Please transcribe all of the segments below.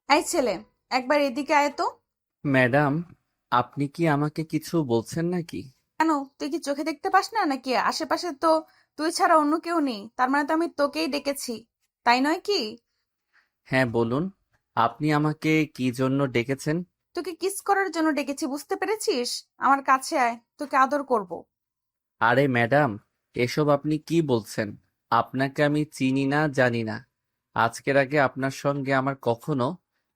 এই ছেলে, একবার এদিকে আয় তো। ম্যাডাম, আপনি কি আমাকে কিছু বলছেন নাকি? কেন, তুই কি চোখে দেখতে পাস না নাকি? আশেপাশে তো তুই ছাড়া অন্য কেউ নেই, তার মানে তো আমি তোকেই ডেকেছি, তাই নয় কি? হ্যাঁ, বলুন। আপনি আমাকে কি জন্য ডেকেছেন? তোকে কিস করার জন্য ডেকেছি, বুঝতে পেরেছিস? আমার কাছে আয়, তোকে আদর করব। আরে ম্যাডাম, এসব আপনি কি বলছেন? আপনাকে আমি চিনি না, জানি না। আজকের আগে আপনার সঙ্গে আমার কখনো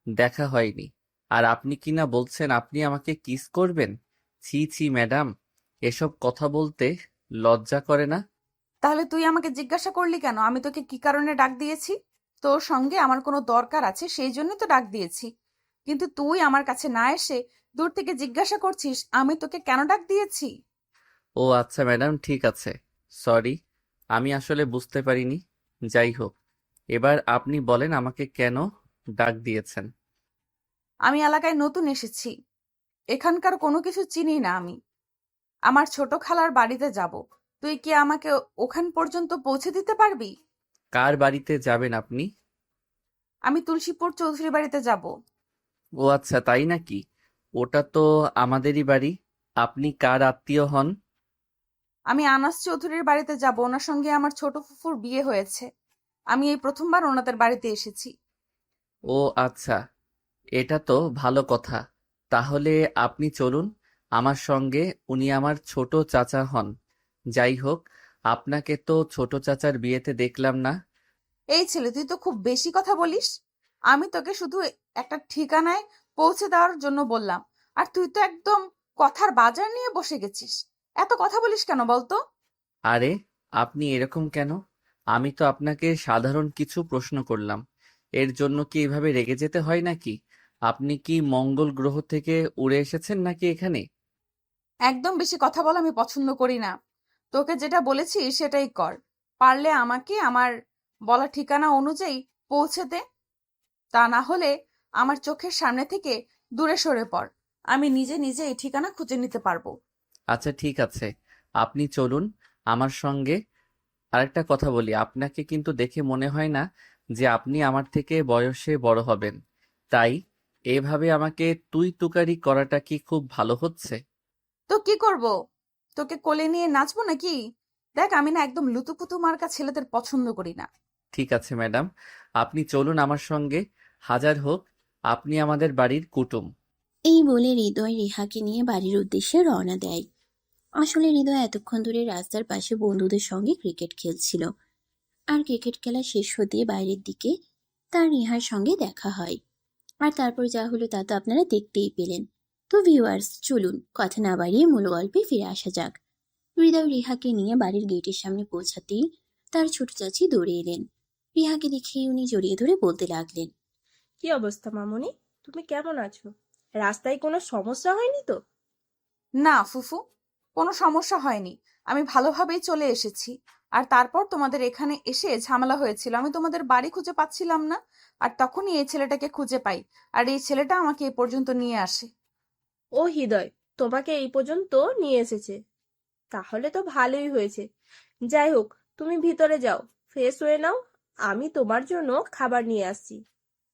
দেখা হয়নি। আর আপনি কি না বলছেন আপনি আমাকে কিস করবেন? ছি ছি ম্যাডাম, এসব কথা বলতে লজ্জা করে না? তাহলে তুই আমাকে জিজ্ঞাসা করলি কেন আমি তোকে কি কারণে ডাক দিয়েছি? তোর সঙ্গে আমার কোনো দরকার আছে সেই জন্যই তো ডাক দিয়েছি। কিন্তু তুই আমার কাছে না এসে দূর থেকে জিজ্ঞাসা করছিস আমি তোকে কেন ডাক দিয়েছি। ও আচ্ছা ম্যাডাম, ঠিক আছে। সরি, আমি আসলে বুঝতে পারিনি। যাই হোক, এবার আপনি বলেন আমাকে কেন ডাক দিয়েছেন। আমি এলাকায় নতুন এসেছি, এখানকার কোনো কিছু চিনি না আমি। আমার ছোট খালার বাড়িতে যাব, তুই কি আমাকে ওখান পর্যন্ত পৌঁছে দিতে পারবি? কার বাড়িতে যাবেন আপনি? আমি তুলসীপুর চৌধুরী বাড়িতে যাব। ও আচ্ছা, তাই নাকি? ওটা তো আমাদেরই বাড়ি। আপনি কার আত্মীয় হন? আমি আনাস চৌধুরীর বাড়িতে যাব, ওনার সঙ্গে আমার ছোট ফুফুর বিয়ে হয়েছে। আমি এই প্রথমবার ওনাদের বাড়িতে এসেছি। ও আচ্ছা, এটা তো ভালো কথা। তাহলে আপনি চলুন আমার সঙ্গে। উনি আমার ছোট চাচা হন। যাই হোক, আপনাকে তো ছোট চাচার বিয়েতে দেখলাম না। এই ছেলে, তুই তো খুব বেশি কথা বলিস। আমি তোকে শুধু একটা ঠিকানায় পৌঁছে দেওয়ার জন্য বললাম, আর তুই তো একদম কথার বাজার নিয়ে বসে গেছিস। এত কথা বলিস কেন বলতো? আরে, আপনি এরকম কেন? আমি তো আপনাকে সাধারণ কিছু প্রশ্ন করলাম। এর জন্য কি এভাবে রেগে যেতে হয় নাকি? আপনি কি মঙ্গল গ্রহ থেকে উড়ে এসেছেন নাকি এখানে? একদম বেশি কথা বলা আমি পছন্দ করি না। তোকে যেটা বলেছি সেটাই কর। পারলে আমাকে আমার বলা ঠিকানা অনুযায়ী পৌঁছে দে, তা না হলে আমার চোখের সামনে থেকে দূরে সরে পড়। আমি নিজে নিজে এই ঠিকানা খুঁজে নিতে পারবো। আচ্ছা ঠিক আছে, আপনি চলুন আমার সঙ্গে। আরেকটা কথা বলি, আপনাকে কিন্তু দেখে মনে হয় না যে আপনি আমার থেকে বয়সে বড় হবেন। তাই এভাবে আমাকে তুই তুকারি করাটা কি খুব ভালো হচ্ছে? তো কি করব? তোকে কোলে নিয়ে নাচবো নাকি? দেখ, আমি না একদম লুতুপুতু মার্কা ছেলেদের পছন্দ করি না। ঠিক আছে ম্যাডাম, আপনি চলুন আমার সঙ্গে। হাজার হোক, আপনি আমাদের বাড়ির কুটুম। এই বলে হৃদয় রিহাকে নিয়ে বাড়ির উদ্দেশ্যে রওনা দেয়। আসলে হৃদয় এতক্ষণ ধরে রাস্তার পাশে বন্ধুদের সঙ্গে ক্রিকেট খেলছিল। আর ক্রিকেট খেলা শেষ হতে বাইরের দিকে তার রিহার সঙ্গে দেখা হয়। আর তারপর যা হলো তা তো আপনারা দেখতেই পেলেন। তো ভিউয়ার্স, চলুন কথা না বাড়িয়ে মূল গল্পে ফিরে আসা যাক। হৃদয় রিহাকে নিয়ে বাড়ির গেটের সামনে পৌঁছাতেই তার ছোট চাচি দৌড়ে এলেন। রিহাকে দেখে উনি জড়িয়ে ধরে বলতে লাগলেন, কি অবস্থা মামুনি? তুমি কেমন আছো? রাস্তায় কোনো সমস্যা হয়নি তো? না ফুফু, কোনো সমস্যা হয়নি। আমি ভালোভাবেই চলে এসেছি। আর তারপর তোমাদের এখানে এসে ঝামেলা হয়েছিল, আমি তোমাদের বাড়ি খুঁজে পাচ্ছিলাম না। আর তখনই এই ছেলেটাকে খুঁজে পাই, আর এই ছেলেটা আমাকে এ পর্যন্ত নিয়ে আসে। ও হৃদয়, তোমাকে এই পর্যন্ত নিয়ে এসেছে, তাহলে তো ভালোই হয়েছে। যাই হোক, তুমি ভিতরে যাও, ফ্রেশ হয়ে নাও। আমি তোমার জন্য খাবার নিয়ে আসছি।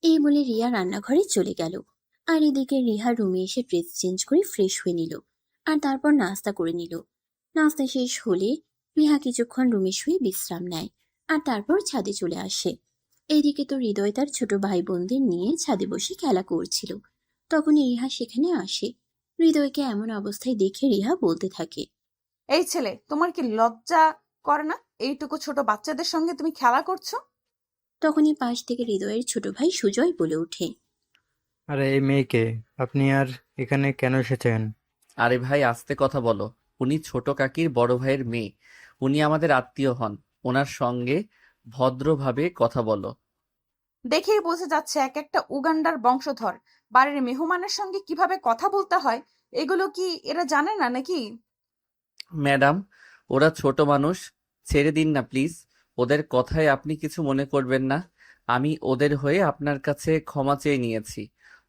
এই বলে রিয়া রান্নাঘরে চলে গেল। আর এদিকে রিহা রুমে এসে ড্রেস চেঞ্জ করে ফ্রেশ হয়ে নিল। আর তারপর নাস্তা করে নিল। নাস্তা শেষ হলে রিহা কিছুক্ষণ রুমে শুয়ে বিশ্রাম নেয়। আর তারপর ছাদে চলে আসে। এইদিকে তো হৃদয় তার ছোট ভাই বোনদের নিয়ে ছাদে বসে খেলা করছিল। তখনই রিহা সেখানে আসে। হৃদয়কে এমন অবস্থায় দেখে রিহা বলতে থাকে, এই ছেলে, তোমার কি লজ্জা করে না? এইটুকু ছোট বাচ্চাদের সঙ্গে তুমি খেলা করছো। তখনই পাশ থেকে হৃদয়ের ছোট ভাই সুজয় বলে ওঠে, আরে এই মেয়েকে আপনি আর এখানে কেন এসেছেন? আরে ভাই, আস্তে কথা বলো। উনি ছোট কাকির বড় ভাইয়ের মেয়ে। উনি আমাদের আত্মীয় হন। ওনার সঙ্গে ভদ্রভাবে কথা বলো। দেখেই বোঝা যাচ্ছে এক একটা উগান্ডার বংশধর। বাড়ির মেহমানের সঙ্গে কিভাবে কথা বলতে হয় এগুলো কি এরা জানে না নাকি? ম্যাডাম, ওরা ছোট মানুষ, ছেড়ে দিন না প্লিজ। ওদের কথায় আপনি কিছু মনে করবেন না। আমি ওদের হয়ে আপনার কাছে ক্ষমা চেয়ে নিয়েছি।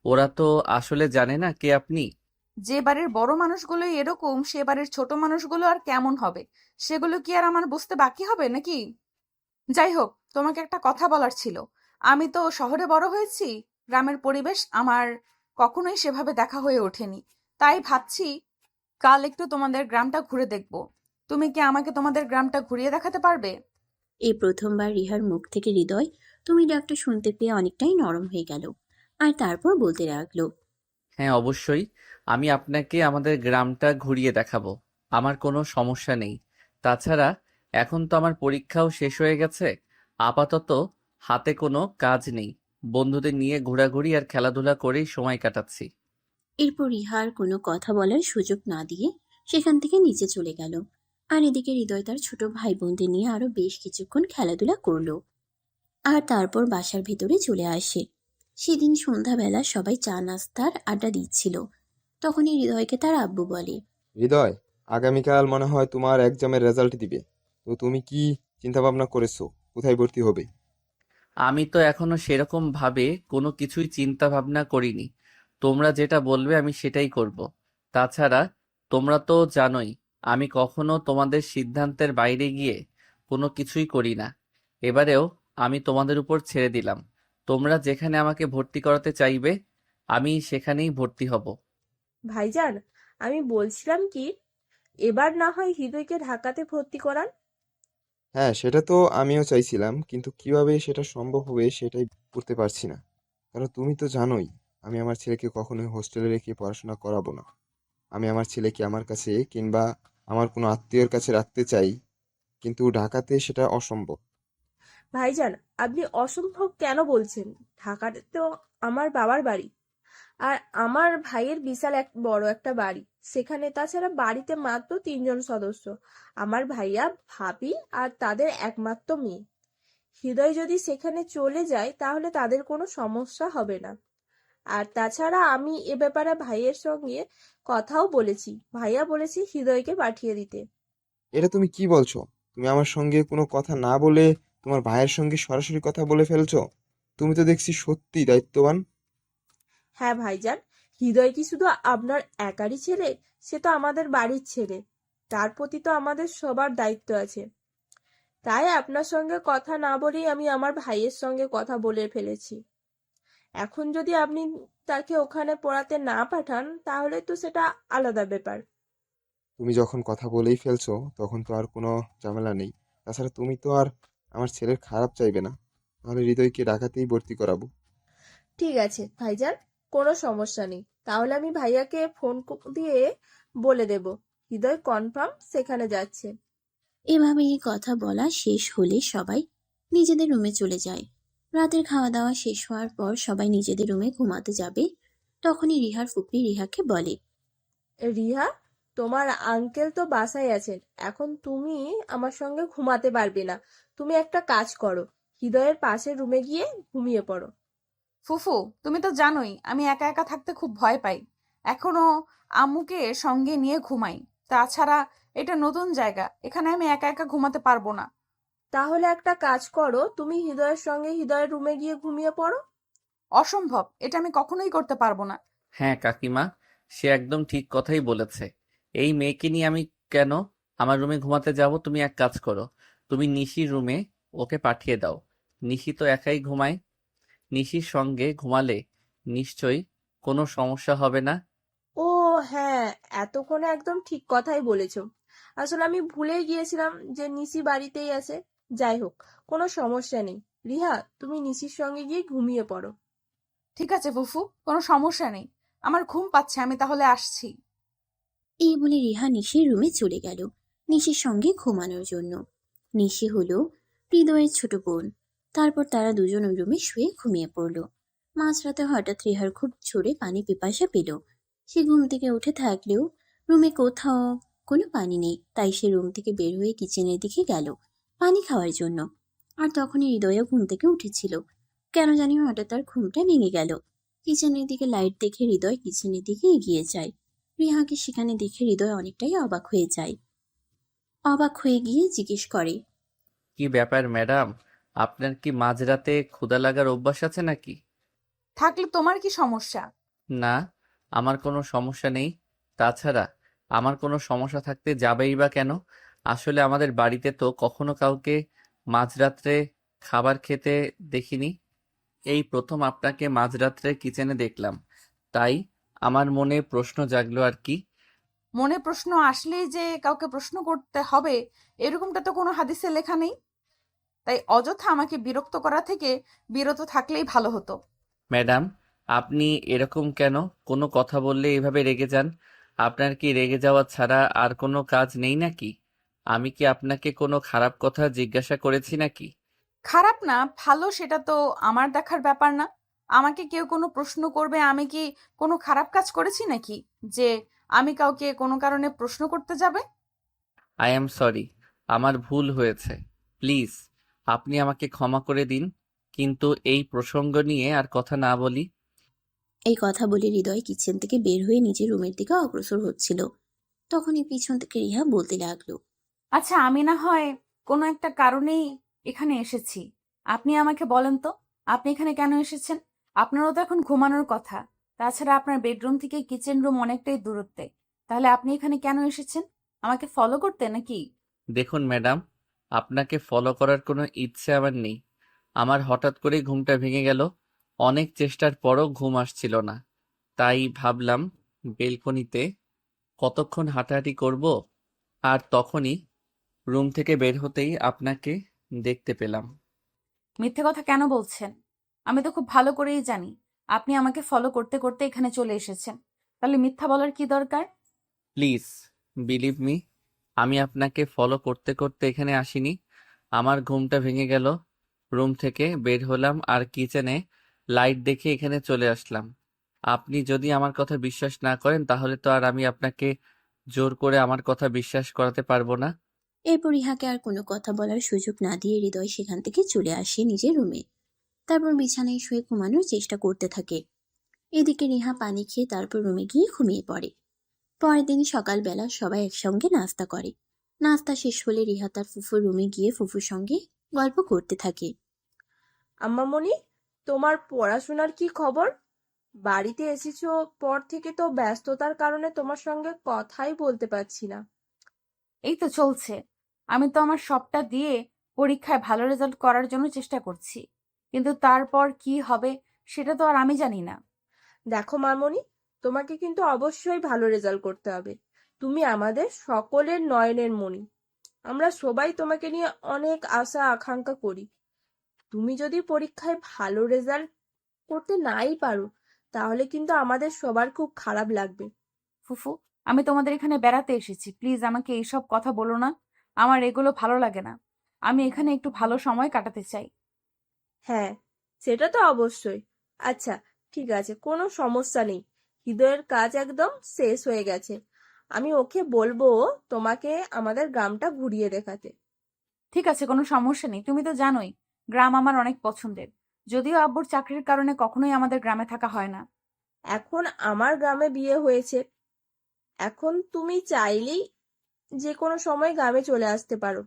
ওরা তো আসলে জানে না কে আপনি। যে বাড়ির বড় মানুষগুলোই এরকম, সে বাড়ির ছোট মানুষগুলো আর কেমন হবে সেগুলো কি আর আমার বুঝতে বাকি হবে নাকি? যাই হোক, তোমাকে একটা কথা বলার ছিল। আমি তো শহরে বড় হয়েছি, গ্রামের পরিবেশ আমার কখনোই সেভাবে দেখা হয়ে ওঠেনি। তাই ভাবছি কাল একটু তোমাদের গ্রামটা ঘুরে দেখব। তুমি কি আমাকে তোমাদের গ্রামটা ঘুরিয়ে দেখাতে পারবে? এই প্রথমবার রিহার মুখ থেকে হৃদয় তুমি ডাকটা শুনতে পেয়ে অনেকটাই নরম হয়ে গেল। আর তারপর বলতে লাগলো, হ্যাঁ, অবশ্যই। আমি আপনাকে আমাদের গ্রামটা ঘুরিয়ে দেখাবো। আমার কোনো সমস্যা নেই। তাছাড়া এখন তো আমার পরীক্ষাও শেষ হয়ে গেছে। আপাতত হাতে কোনো কাজ নেই। বন্ধুদের নিয়ে ঘোরাঘুরি আর খেলাধুলা করেই সময় কাটাচ্ছি। এরপর রিহার কোনো কথা বলার সুযোগ না দিয়ে সেখান থেকে নিচে চলে গেল। আর এদিকে হৃদয় তার ছোট ভাই বোনদের নিয়ে আরো বেশ কিছুক্ষণ খেলাধুলা করলো। আর তারপর বাসার ভিতরে চলে আসে। সেদিন সন্ধ্যাবেলা সবাই চা নাস্তার আড্ডা দিচ্ছিল। তখনই হৃদয়কে তার আব্বু বলে, হৃদয়, আগামীকাল মনে হয় তোমার এক্সামের রেজাল্ট দিবে। তো তুমি কি চিন্তা ভাবনা করেছো কোথায় ভর্তি হবে? আমি তো এখনো সেরকম ভাবে কোনো কিছুই চিন্তা ভাবনা করিনি। তোমরা যেটা বলবে আমি সেটাই করব। তাছাড়া তোমরা তো জানোই আমি কখনো তোমাদের সিদ্ধান্তের বাইরে গিয়ে কোনো কিছুই করি না। এবারেও আমি তোমাদের উপর ছেড়ে দিলাম। তোমরা যেখানে আমাকে ভর্তি করাতে চাইবে আমি সেখানেই ভর্তি হব। ভাইজান, আমি বলছিলাম কি, এবার না হয় হৃদয়কে ঢাকাতে ভর্তি করান। হ্যাঁ, সেটা তো আমিও চাইছিলাম, কিন্তু কিভাবে সেটা সম্ভব হবে সেটাই করতে পারছি না। কারণ তুমি তো জানোই আমি আমার ছেলেকে কখনোই হোস্টেলে রেখে পড়াশোনা করাবো না। আমি আমার ছেলেকে আমার কাছে কিংবা আমার কোনো আত্মীয়ের কাছে রাখতে চাই, কিন্তু ঢাকাতে সেটা অসম্ভব। ভাইজান, আপনি অসম্ভব কেন বলছেন? ঢাকাতে তো আমার বাবার বাড়ি, আর আমার ভাইয়ের বিশাল এক বড় একটা বাড়ি। সেখানে তাছাড়া বাড়িতে মাত্র 3 জন সদস্য, আমার ভাইয়া, ভাবি আর তাদের একমাত্র মেয়ে। হৃদয় যদি সেখানে চলে যায় তাহলে তাদের কোনো সমস্যা হবে না। আর তাছাড়া আমি এ ব্যাপারে ভাইয়ের সঙ্গে কথাও বলেছি, ভাইয়া বলেছি হৃদয়কে পাঠিয়ে দিতে। এটা তুমি কি বলছো? তুমি আমার সঙ্গে কোনো কথা না বলে তোমার ভাইয়ের সঙ্গে সরাসরি কথা বলে ফেলছো। তুমি তো দেখছি সত্যি দায়িত্ববান। হ্যাঁ ভাইজান, হৃদয় কি শুধু আপনার একারই ছেলে? সে তো আমাদের বাড়ির ছেলে, তার প্রতি তো আমাদের সবার দায়িত্ব আছে। তাই আপনার সঙ্গে কথা না বলেই আমি আমার ভাইয়ের সঙ্গে কথা বলে ফেলেছি। এখন যদি আপনি তাকে ওখানে পড়াতে না পাঠান তাহলে তো সেটা আলাদা ব্যাপার। তুমি যখন কথা বলেই ফেলছো তখন তো আর কোনো ঝামেলা নেই। তাছাড়া তুমি তো আর আমার ছেলের খারাপ চাইবে না। তাহলে হৃদয়কে ঢাকাতেই ভর্তি করাবো। ঠিক আছে ভাইজান, কোনো সমস্যা নেই। তাহলে আমি ভাইয়াকে ফোন দিয়ে বলে দেব হৃদয় কনফার্ম সেখানে যাচ্ছে। এভাবেই কথা বলা শেষ হলে সবাই নিজেদের রুমে চলে যায়। রাতের খাওয়া দাওয়া শেষ হওয়ার পর সবাই নিজেদের রুমে ঘুমাতে যাবে। তখনই রিহার ফুপি রিহাকে বলে, রিহা, তোমার আঙ্কেল তো বাসায় আছেন, এখন তুমি আমার সঙ্গে ঘুমাতে পারবে না। তুমি একটা কাজ করো, হৃদয়ের পাশের রুমে গিয়ে ঘুমিয়ে পড়ো। ফুফু, তুমি তো জানোই আমি একা একা থাকতে খুব ভয় পাই। এখনো আম্মুকে সঙ্গে নিয়ে ঘুমাই। তাছাড়া এটা নতুন জায়গা, এখানে আমি একা একা ঘুমাতে পারবো না। তাহলে একটা কাজ করো, তুমি হৃদয়ের সঙ্গে হৃদয়ের রুমে গিয়ে ঘুমিয়ে পড়ো। অসম্ভব, এটা আমি কখনোই করতে পারবো না। হ্যাঁ কাকিমা, সে একদম ঠিক কথাই বলেছে। এই মেয়েকে নিয়ে আমি কেন আমার রুমে ঘুমাতে যাব? তুমি এক কাজ করো, তুমি নিশির রুমে ওকে পাঠিয়ে দাও। নিশি তো একাই ঘুমায়। নিশির সঙ্গে ঘুমালে নিশ্চয়ই কোনো সমস্যা হবে না। ও হ্যাঁ, এতক্ষণে একদম ঠিক কথাই বলেছো। আসলে আমি ভুলেই গিয়েছিলাম যে নিশি বাড়িতেই আছে। যাই হোক, কোনো সমস্যা নেই। রিহা, তুমি নিশির সঙ্গে গিয়ে ঘুমিয়ে পড়ো। ঠিক আছে ফুফু, কোনো সমস্যা নেই। আমার ঘুম পাচ্ছে, আমি তাহলে আসছি। এই বলে রিহা নিশির রুমে চলে গেল নিশির সঙ্গে ঘুমানোর জন্য। নিশি হলো হৃদয়ের ছোট বোন। তারপর তারা দুজন ওই রুমে শুয়ে ঘুমিয়ে পড়ল। মাঝরাতে হঠাৎ রিহার খুব জোরে পানি পিপাসা পেল। সে ঘুম থেকে উঠে থাকলেও রুমে কোথাও কোনো পানি নেই, তাই সে রুম থেকে বের হয়ে কিচেনের দিকে গেল পানি খাওয়ার জন্য। আর তখনই হৃদয়ও ঘুম থেকে উঠেছিল। কেন জানি হঠাৎ তার ঘুমটা ভেঙে গেল। কিচেনের দিকে লাইট দেখে হৃদয় কিচেনের দিকে এগিয়ে যায়। রিহাকে সেখানে দেখে হৃদয় অনেকটাই অবাক হয়ে যায়। অবাক হয়ে গিয়ে জিজ্ঞেস করে, কি ব্যাপার ম্যাডাম, আপনার কি মাঝরাতে ক্ষুধা লাগার অভ্যাস আছে নাকি? থাকলে তোমার কি সমস্যা? না, আমার কোনো সমস্যা নেই। তাছাড়া আমার কোনো সমস্যা থাকতে যাবেই বা কেন? আসলে আমাদের বাড়িতে তো কখনো কাউকে মাঝরাত্রে খাবার খেতে দেখিনি। এই প্রথম আপনাকে মাঝরাত্রে কিচেনে দেখলাম, তাই আমার মনে প্রশ্ন জাগলো আর কি। মনে প্রশ্ন আসলেই যে কাউকে প্রশ্ন করতে হবে এরকমটা তো কোনো হাদিসে লেখা নেই। তাই অযথা আমাকে বিরক্ত করা থেকে বিরত থাকলেই ভালো হতো। ম্যাডাম, আপনি এরকম কেন? কোনো কথা বললে এভাবে রেগে যান। আপনার কি রেগে যাওয়া ছাড়া আর কোনো কাজ নেই নাকি? আমি কি আপনাকে কোনো খারাপ কথা জিজ্ঞাসা করেছি নাকি? খারাপ না ভালো সেটা তো আমার দেখার ব্যাপার না। আমাকে কেউ কোনো প্রশ্ন করবে, আমি কি কোনো খারাপ কাজ করেছি নাকি যে আমি কাউকে কোনো কারণে প্রশ্ন করতে যাবে? আই অ্যাম সরি, আমার ভুল হয়েছে। প্লিজ, আপনি আমাকে ক্ষমা করে দিন, কিন্তু এই প্রসঙ্গ নিয়ে আর কথা না বলি। এই কথা বলে হৃদয় কিচেন থেকে বের হয়ে নিজের রুমের দিকে অগ্রসর হচ্ছিল। তখনই পিছন থেকে রিহা বলতে লাগলো, আচ্ছা, আমি না হয় কোনো একটা কারণেই এখানে এসেছি। আপনি আমাকে বলেন তো, আপনি এখানে কেন এসেছেন? আপনারও তো এখন ঘুমানোর কথা। তাছাড়া আপনার বেডরুম থেকে কিচেন রুম অনেকটাই দূরত্বে। তাহলে আপনি এখানে কেন এসেছেন? আমাকে ফলো করতে নাকি? দেখুন ম্যাডাম, আপনাকে ফলো করার কোনো ইচ্ছে আমার নেই। আমার হঠাৎ করেই ঘুমটা ভেঙে গেল। অনেক চেষ্টার পরও ঘুম আসছিল না। তাই ভাবলাম বেলকনিতে কতক্ষণ হাঁটাহাঁটি করব, আর তখনই রুম থেকে বের হতেই আপনাকে দেখতে পেলাম। মিথ্যে কথা কেন বলছেন? আমি তো খুব ভালো করেই জানি আপনি আমাকে ফলো করতে করতে এখানে চলে এসেছেন। তাহলে মিথ্যা বলার কি দরকার? প্লিজ বিলিভ মি, আমি আপনাকে ফলো করতে করতে এখানে আসিনি। আমার ঘুমটা ভেঙে গেল, রুম থেকে বের হলাম আর কিচেনে লাইট দেখে এখানে চলে আসলাম। আপনি যদি আমার কথা বিশ্বাস না করেন তাহলে তো আর আমি আপনাকে জোর করে আমার কথা বিশ্বাস করাতে পারবো না। এরপর রিহাকে আর কোনো কথা বলার সুযোগ না দিয়ে হৃদয় সেখান থেকে চলে আসে নিজের রুমে। তারপর বিছানায় শুয়ে ঘুমানোর চেষ্টা করতে থাকে। এদিকে রিহা পানি খেয়ে তারপর রুমে গিয়ে ঘুমিয়ে পড়ে। পরের দিন সকালবেলা সবাই একসঙ্গে নাস্তা করে। নাস্তা শেষ হলে রিহা তার ফুফুর রুমে গিয়ে ফুফুর সঙ্গে গল্প করতে থাকে। আম্মামণি, তোমার পড়াশোনার কি খবর? বাড়িতে এসেছো পর থেকে তো ব্যস্ততার কারণে তোমার সঙ্গে কথাই বলতে পারছি না। এই তো চলছে। আমি তো আমার সবটা দিয়ে পরীক্ষায় ভালো রেজাল্ট করার জন্য চেষ্টা করছি, কিন্তু তারপর কি হবে সেটা তো আর আমি জানি না। দেখো মামনি, তোমাকে কিন্তু অবশ্যই ভালো রেজাল্ট করতে হবে। তুমি আমাদের সকলের নয়নের মণি। আমরা সবাই তোমাকে নিয়ে অনেক আশা আকাঙ্ক্ষা করি। তুমি যদি পরীক্ষায় ভালো রেজাল্ট করতে নাই পারো, তাহলে কিন্তু আমাদের সবার খুব খারাপ লাগবে। ফুফু, আমি তোমাদের এখানে বেড়াতে এসেছি, প্লিজ আমাকে এইসব কথা বলো না। আমার এগুলো ভালো লাগে না। আমি এখানে একটু ভালো সময় কাটাতে চাই। হ্যাঁ, সেটা তো অবশ্যই। আচ্ছা, ঠিক আছে, কোনো সমস্যা নেই। হৃদয়ের কাজ একদম শেষ হয়ে গেছে। আমি ওকে বলবো তোমাকে আমাদের গ্রামটা ঘুরিয়ে দেখাতে। ঠিক আছে, কোনো সমস্যা নেই। তুমি তো জানোই গ্রাম আমার অনেক পছন্দের। যদিও আব্বুর চাকরির কারণে কখনোই আমাদের গ্রামে থাকা হয় না। এখন আমার গ্রামে বিয়ে হয়েছে। এখন তুমি চাইলেই যে কোনো সময় গ্রামে চলে আসতে পারো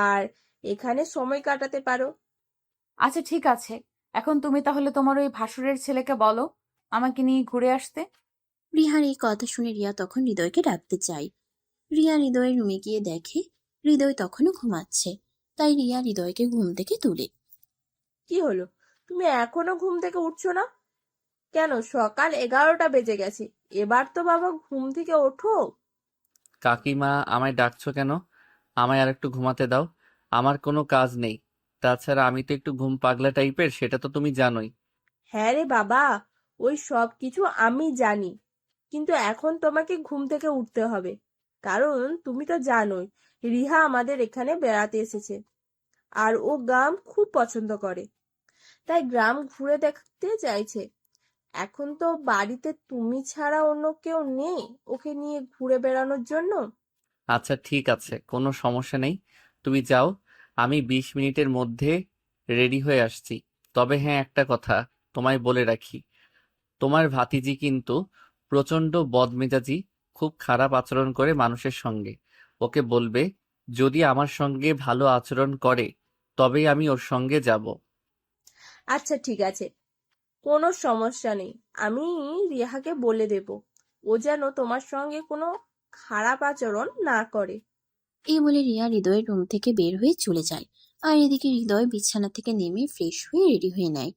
আর এখানে সময় কাটাতে পারো। আচ্ছা ঠিক আছে, এখন তুমি তাহলে তোমার ওই ভাসুরের ছেলেকে বলো আমাকে নিয়ে ঘুরে আসতে। রিহার এই কথা শুনে রিয়া তখন হৃদয়কে ডাকতে চায়। রিয়া হৃদয়ের রুমে গিয়ে দেখে হৃদয় তখনও ঘুমাচ্ছে। তাই রিয়া হৃদয়কে ঘুম থেকে তুলে। কি হলো, তুমি এখনো ঘুম থেকে উঠছো না কেন? সকাল 11টা বেজে গেছে। এবার তো বাবা ঘুম থেকে ওঠো। কাকিমা, আমায় ডাকছো কেন? আমায় আর একটু ঘুমাতে দাও। আমার কোনো কাজ নেই। তাছাড়া আমি তো একটু ঘুম পাগলা টাইপের, সেটা তো তুমি জানোই। হ্যাঁ রে বাবা, ওই সব কিছু আমি জানি, কিন্তু এখন তোমাকে ঘুম থেকে উঠতে হবে। কারণ তুমি তো জানোই রিহা আমাদের এখানে বেড়াতে এসেছে আর ও গ্রাম খুব পছন্দ করে, তাই গ্রাম ঘুরে দেখতে চাইছে। এখন তো বাড়িতে তুমি ছাড়া অন্য কেউ নেই ওকে নিয়ে ঘুরে বেড়ানোর জন্য। আচ্ছা ঠিক আছে, কোনো সমস্যা নেই। তুমি যাও, আমি 20 মিনিটের মধ্যে রেডি হয়ে আসছি। তবে হ্যাঁ, একটা কথা তোমায় বলে রাখি, তোমার ভাতিজি কিন্তু প্রচন্ড বদমেজাজি, খুব খারাপ আচরণ করে মানুষের সঙ্গে। ওকে বলবে যদি আমার সঙ্গে ভালো আচরণ করে তবেই আমি ওর সঙ্গে যাব। আচ্ছা ঠিক আছে, কোনো সমস্যা নেই। আমি রিহাকে বলে দেব ও যেন তোমার সঙ্গে কোনো খারাপ আচরণ না করে। এই বলে রিয়া হৃদয়ের রুম থেকে বের হয়ে চলে যায়। আর এদিকে হৃদয় বিছানা থেকে নেমে ফ্রেশ হয়ে রেডি হয়ে নেয়।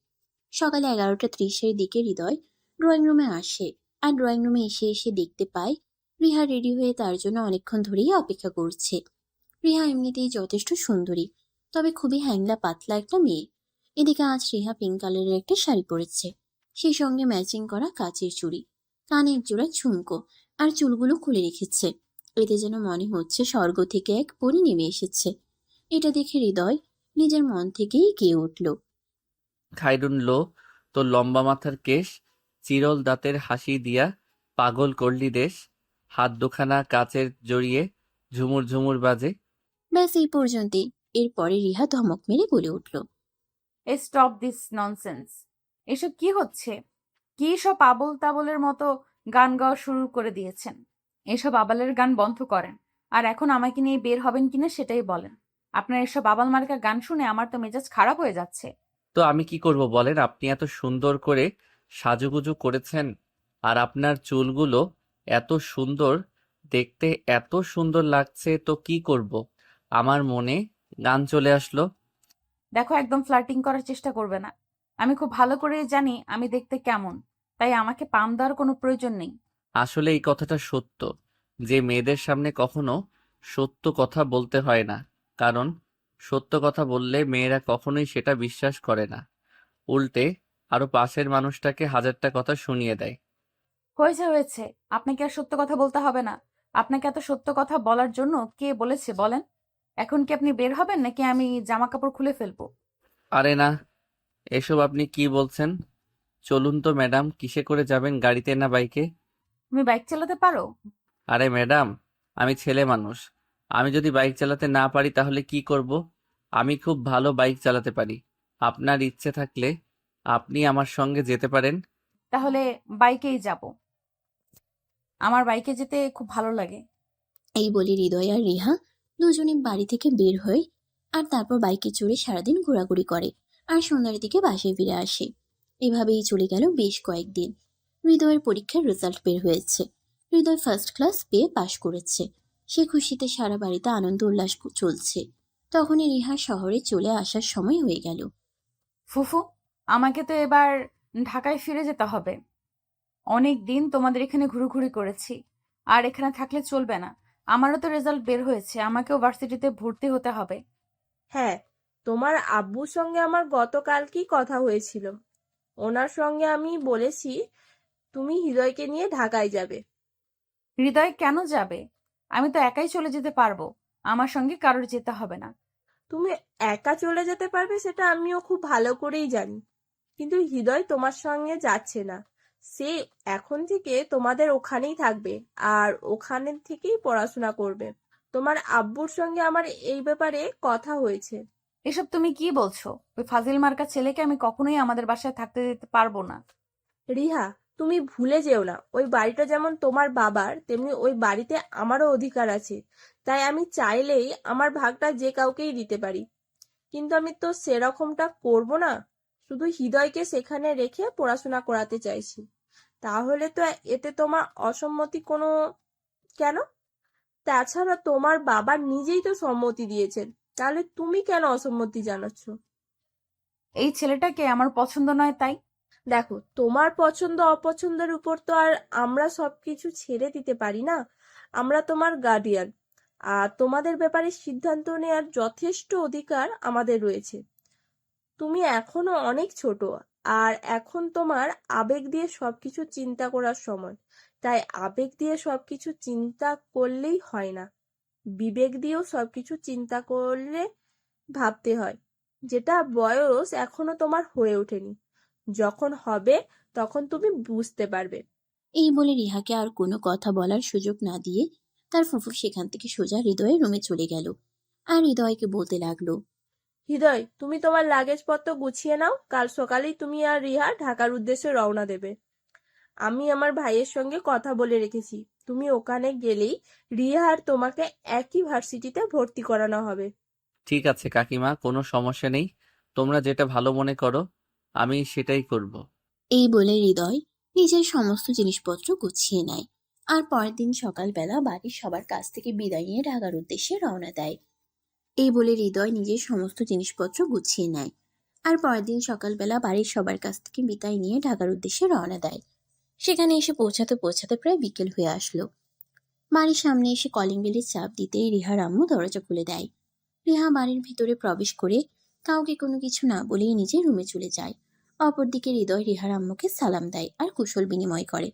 সকালে 11:30-এর দিকে হৃদয় ড্রয়িং রুমে আসে। আর ড্রয়িং রুমে এসে দেখতে পায় রিহা রেডি হয়ে তার জন্য অনেকক্ষণ ধরেই অপেক্ষা করছে। রিহা এমনিতেই যথেষ্ট সুন্দরী, তবে খুবই হ্যাংলা পাতলা একটা মেয়ে। এদিকে আজ রিহা পিঙ্ক কালারের একটা শাড়ি পরেছে, সেই সঙ্গে ম্যাচিং করা কাচের চুড়ি, কানের জোড়া ঝুমকো, আর চুলগুলো খুলে রেখেছে। এতে যেন মনে হচ্ছে স্বর্গ থেকে এক পরী নেমে এসেছে। এটা দেখে হৃদয় নিজের মন থেকেই গেয়ে উঠল। খাইরুন লো, তোর লম্বা মাথার কেশ, চিরল দাঁতের হাসি দিয়া পাগল করলি দেশ, হাত দুখানা কাচের জড়িয়ে ঝুমুর ঝুমুর বাজে। ব্যাস এই পর্যন্তই। এরপরে রিহা ধমক মেরে বলে উঠল, স্টপ দিস ননসেন্স। এসব কি হচ্ছে? কি সব আবোল তাবোলের মতো গান গাওয়া শুরু করে দিয়েছেন? এসব আবালের গান বন্ধ করেন, আর এখন আমাকে নিয়ে বের হবেন কিনা সেটাই বলেন। আপনার এসব আবাল মার্কা গান শুনে আমার তো মেজাজ খারাপ হয়ে যাচ্ছে। তো আমি কি করব বলেন? আপনি এত সুন্দর করে সাজুগুজু করেছেন, আর আপনার চুলগুলো এত সুন্দর, দেখতে এত সুন্দর লাগছে, তো কি করব? আমার মনে গান চলে আসলো। দেখো, একদম ফ্লার্টিং করার চেষ্টা করবে না। আমি খুব ভালো করে জানি আমি দেখতে কেমন, তাই আমাকে পাম দেওয়ার কোনো প্রয়োজন নেই। আসলে এই কথাটা সত্য যে মেয়েদের সামনে কখনো সত্য কথা বলতে হয় না, কারণ সত্য কথা বললে মেয়েরা কখনোই সেটা বিশ্বাস করে না, উল্টে আরো পাশের মানুষটাকে হাজারটা কথা শুনিয়ে দেয়। হয়েছে হয়েছে, আপনাকে আর সত্য কথা বলতে হবে না। আপনাকে এত সত্য কথা বলার জন্য কে বলেছে বলেন? এখন কি আপনি বের হবেন নাকি আমি জামা কাপড় খুলে ফেলবো? আরে না, এসব আপনি কি বলছেন? চলুন তো ম্যাডাম, কিসে করে যাবেন, গাড়িতে না বাইকে? তুমি বাইক চালাতে পারো? আরে ম্যাডাম, আমি ছেলে মানুষ, আমি যদি বাইক চালাতে না পারি তাহলে কি করব? আমি খুব ভালো বাইক চালাতে পারি। আপনার ইচ্ছে থাকলে আপনি আমার সঙ্গে যেতে পারেন। তাহলে বাইকেই যাব। আমার বাইকে যেতে খুব ভালো লাগে। এই বলে হৃদয় আর রিহা দুজনে বাড়ি থেকে বের হয়, আর তারপর বাইকে চড়ে সারাদিন ঘোরাঘুরি করে, আর সন্ধ্যার দিকে বাসায় ফিরে আসে। এভাবেই চলে গেল বেশ কয়েকদিন। হৃদয়ের পরীক্ষার রেজাল্ট বের হয়েছে। হৃদয় ফার্স্ট ক্লাস পেয়ে পাশ করেছে। সে খুশিতে সারা বাড়িতে আনন্দ উল্লাস চলছে। তখনই রিহা শহরে চলে আসার সময় হয়ে গেল। ফুফু, আমাকে তো এবার ঢাকায় ফিরে যেতে হবে। অনেক দিন তোমাদের এখানে ঘুরোঘুরি করেছি, আর এখানে থাকলে চলবে না। আমারও তো রেজাল্ট বের হয়েছে, আমাকেও ভার্সিটিতে ভর্তি হতে হবে। হ্যাঁ, তোমার আব্বুর সঙ্গে আমার গতকালকেই কথা হয়েছিল। ওনার সঙ্গে আমি বলেছি তুমি হৃদয়কে নিয়ে ঢাকায় যাবে। হৃদয় কেন যাবে? আমি তো একাই চলে যেতে পারবো, আমার সঙ্গে কারোর যেতে হবে না। তুমি একা চলে যেতে পারবে সেটা আমিও খুব ভালো করেই জানি, কিন্তু হৃদয় তোমার সঙ্গে যাচ্ছে না। সে এখন থেকে তোমাদের ওখানেই থাকবে, আর ওখানে থেকেই পড়াশোনা করবে। তোমার আব্বুর সঙ্গে আমার এই ব্যাপারে কথা হয়েছে। এসব তুমি কি বলছো? ওই ফাজিল মার্কা ছেলেকে আমি কখনোই আমাদের বাসায় থাকতে দিতে পারবো না। রিহা, তুমি ভুলে যেও না, ওই বাড়িটা যেমন তোমার বাবার, তেমনি ওই বাড়িতে আমারও অধিকার আছে। তাই আমি চাইলেই আমার ভাগটা যে কাউকেই দিতে পারি, কিন্তু আমি তো সেরকমটা করব না। শুধু হৃদয়কে সেখানে রেখে পড়াশোনা করাতে চাইছি। তাহলে তো এতে তোমার অসম্মতি কোনো কেন? তাছাড়া তোমার বাবা নিজেই তো সম্মতি দিয়েছেন, তাহলে তুমি কেন অসম্মতি জানাচ্ছ? এই ছেলেটাকে আমার পছন্দ নয় তাই। দেখো, তোমার পছন্দ অপছন্দের উপর তো আর আমরা সবকিছু ছেড়ে দিতে পারি না। আমরা তোমার গার্ডিয়ান, আর তোমাদের ব্যাপারে সিদ্ধান্ত নেওয়ার যথেষ্ট অধিকার আমাদের রয়েছে। তুমি এখনো অনেক ছোট, আর এখন তোমার আবেগ দিয়ে সবকিছু চিন্তা করার সময়। তাই আবেগ দিয়ে সবকিছু চিন্তা করলেই হয় না, বিবেক দিয়েও সবকিছু চিন্তা করলে ভাবতে হয়। যেটা বয়স এখনো তোমার হয়ে ওঠেনি, যখন হবে তখন তুমি বুঝতে পারবে। এই বলে রিহাকে আর কোনো কথা বলার সুযোগ না দিয়ে তার ফুফু সেখান থেকে সোজা হৃদয়ের রুমে চলে গেল। আর হৃদয়কে বলতে লাগলো, হৃদয়, তুমি তোমার লাগেজপত্র গুছিয়ে নাও, কাল সকালেই তুমি আর রিহা ঢাকার উদ্দেশ্যে রওনা দেবে। আমি আমার ভাইয়ের সঙ্গে কথা বলে রেখেছি, তুমি ওখানে গেলেই রিয়া আর তোমাকে একই ভার্সিটিতে ভর্তি করানো হবে। ঠিক আছে কাকিমা, কোনো সমস্যা নেই, তোমরা যেটা ভালো মনে করো আমি সেটাই করব। এই বলে হৃদয় নিজের সমস্ত জিনিসপত্র গুছিয়ে নেয়। আর পরের দিন সকালবেলা বাড়ির সবার কাছ থেকে বিদায় নিয়ে ঢাকার উদ্দেশ্যে রওনা দেয়। এই বলে হৃদয় নিজের সমস্ত জিনিসপত্র গুছিয়ে নেয়। আর পরের দিন সকালবেলা বাড়ির সবার কাছ থেকে বিদায় নিয়ে ঢাকার উদ্দেশ্যে রওনা দেয়। সেখানে এসে পৌঁছাতে পৌঁছাতে প্রায় বিকেল হয়ে আসলো। বাড়ির সামনে এসে কলিং বেলের চাপ দিতেই রিহার আম্মু দরজা খুলে দেয়। রিহা বাড়ির ভিতরে প্রবেশ করে কাউকে কোনো কিছু না বলেই নিজের রুমে চলে যায়। অপরদিকে হৃদয় রিহার আম্মুকে সালাম দেয় আর কুশল বিনিময় করে।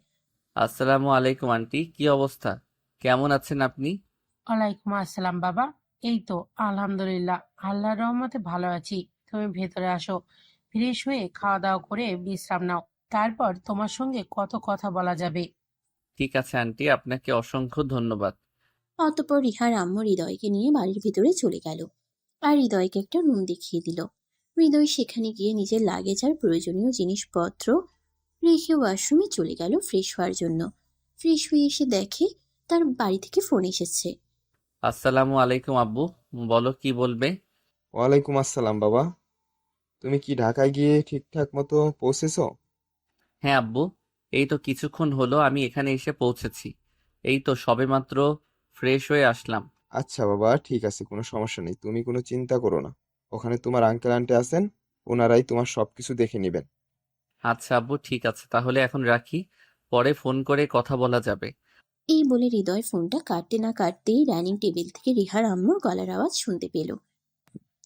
আসসালামু আলাইকুম আন্টি, কি অবস্থা? কেমন আছেন আপনি? ওয়ালাইকুম আসসালাম বাবা। এই তো আলহামদুলিল্লাহ, আল্লাহর রহমতে ভালো আছি। তুমি ভেতরে আসো, ফ্রেশ হয়ে খাওয়া দাওয়া করে বিশ্রাম নাও, তারপর তোমার সঙ্গে কত কথা বলা যাবে। ঠিক আছে আন্টি, আপনাকে অসংখ্য ধন্যবাদ। অতঃপর রিহার আম্মু হৃদয়কে নিয়ে বাড়ির ভিতরে চলে গেল আর হৃদয়কে একটা রুম দেখিয়ে দিল। হৃদয় সেখানে গিয়ে নিজের লাগেজ আর প্রয়োজনীয় জিনিসপত্র রেখে ওয়াশরুমে চলে গেল ফ্রেশ হওয়ার জন্য। ফ্রেশ হয়ে এসে দেখে তার বাড়ি থেকে ফোন এসেছে। আসসালামু আলাইকুম আব্বু, বলো কি বলবে? ওয়ালাইকুম আসসালাম বাবা। তুমি কি ঢাকায় গিয়ে ঠিকঠাক মতো পৌঁছেছো? হ্যাঁ আব্বু, এই তো কিছুক্ষণ হলো আমি এখানে এসে পৌঁছেছি। এই তো সবেমাত্র ফ্রেশ হয়ে আসলাম। আচ্ছা বাবা, ঠিক আছে, কোনো সমস্যা নেই, তুমি কোনো চিন্তা করো না। ওখানে তোমার আঙ্কেল আন্টি আছেন, ওনারাই তোমার সবকিছু দেখে নেবেন। আচ্ছা আব্বু, ঠিক আছে, তাহলে এখন রাখি, পরে ফোন করে কথা বলা যাবে। এই বলে হৃদয় ফোনটা কাটতে না কাটতেই ডাইনিং টেবিল থেকে রিহার আম্মুর গলার আওয়াজ শুনতে পেল।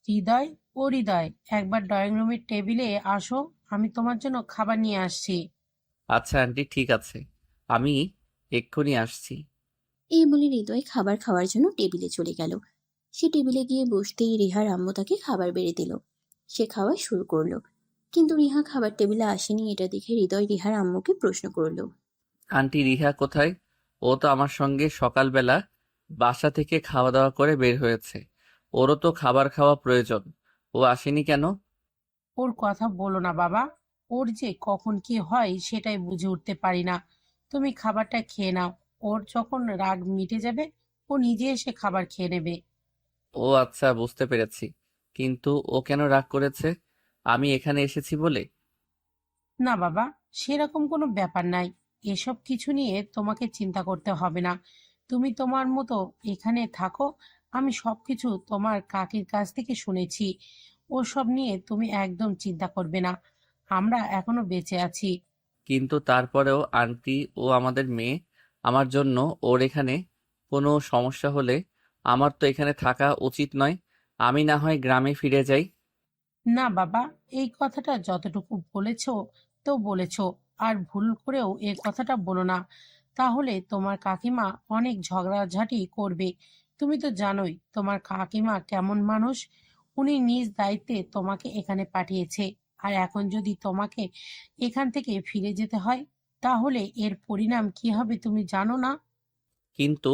হৃদয়, ও হৃদয়, একবার ড্রয়িং রুমের টেবিলে আসো, আমি তোমার জন্য খাবার নিয়ে আসছি। আচ্ছা আন্টি, ঠিক আছে, আমি এক্ষুনি আসছি। এই বলে হৃদয় খাবার খাওয়ার জন্য টেবিলে চলে গেল। সে টেবিলে গিয়ে বসতেই রিহার আম্মু তাকে খাবার বেড়ে দিল। সে খাওয়া শুরু করলো, কিন্তু রিহা খাবার টেবিলে আসেনি। এটা দেখে হৃদয় রিহার আম্মুকে প্রশ্ন করলো। আন্টি রিহা কোথায়? ও তো আমার সঙ্গে সকালবেলা বাসা থেকে খাওয়া দাওয়া করে বের হয়েছে। ওরও তো খাবার খাওয়া প্রয়োজন, ও আসেনি কেন? ওর কথা বলো না বাবা, ওর যে কখন কি হয় সেটাই বুঝে উঠতে পারি না। তুমি খাবারটা খেয়ে নাও, ওর যখন রাগ মিটে যাবে ও নিজে এসে খাবার খেয়ে নেবে। ও আচ্ছা, বুঝতে পেরেছি, কিন্তু ও কেন রাগ করেছে? আমি এখানে এসেছি বলে? না বাবা, সেরকম কোনো ব্যাপার নাই। এসব কিছু নিয়ে তোমাকে চিন্তা করতে হবে না। তুমি তোমার মতো এখানে থাকো। আমি সবকিছু তোমার কাকির কাছ থেকে শুনেছি। ওসব নিয়ে তুমি একদম চিন্তা করবে না। আমরা এখনো বেঁচে আছি। কিন্তু তারপরেও আন্টি, ও আমাদের মেয়ে, আমার জন্য ওর এখানে কোনো সমস্যা হলে আমার তো এখানে থাকা উচিত নয়। আমি না হয় গ্রামে ফিরে যাই। না বাবা, এই কথাটা যতটুকু বলেছো তো বলেছো, আর ভুল করেও এই কথাটা বলো না। তাহলে তোমার কাকিমা অনেক ঝগড়াঝাটি করবে। তুমি তো জানোই তোমার কাকিমা কেমন মানুষ। উনি নিজ দায়িত্বে তোমাকে এখানে পাঠিয়েছে, আর এখন যদি তোমাকে এখান থেকে ফিরে যেতে হয় তাহলে এর পরিণাম কি হবে তুমি জানো না? কিন্তু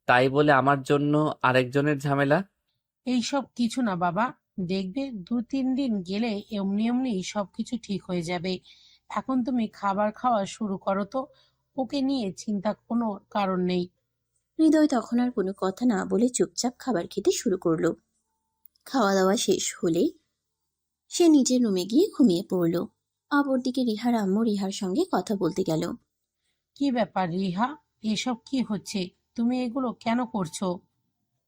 তাই বলে আমার জন্য আরেকজনের ঝামেলা? এইসব কিছু না বাবা, দেখবে 2-3 দিন গেলে এমনি এমনি সবকিছু ঠিক হয়ে যাবে। এখন তুমি খাবার খাওয়া শুরু করো তো, ওকে নিয়ে চিন্তা কোনো কারণ নেই। হৃদয় তখন আর কোনো কথা না বলে চুপচাপ খাবার খেতে শুরু করলো। খাওয়া দাওয়া শেষ হলে সে নিজের রুমে গিয়ে ঘুমিয়ে পড়ল। অপরদিকে রিহার আম্মু রিহার সঙ্গে কথা বলতে গেল। কি ব্যাপার রিহা, এসব কি হচ্ছে? তুমি এগুলো কেন করছো?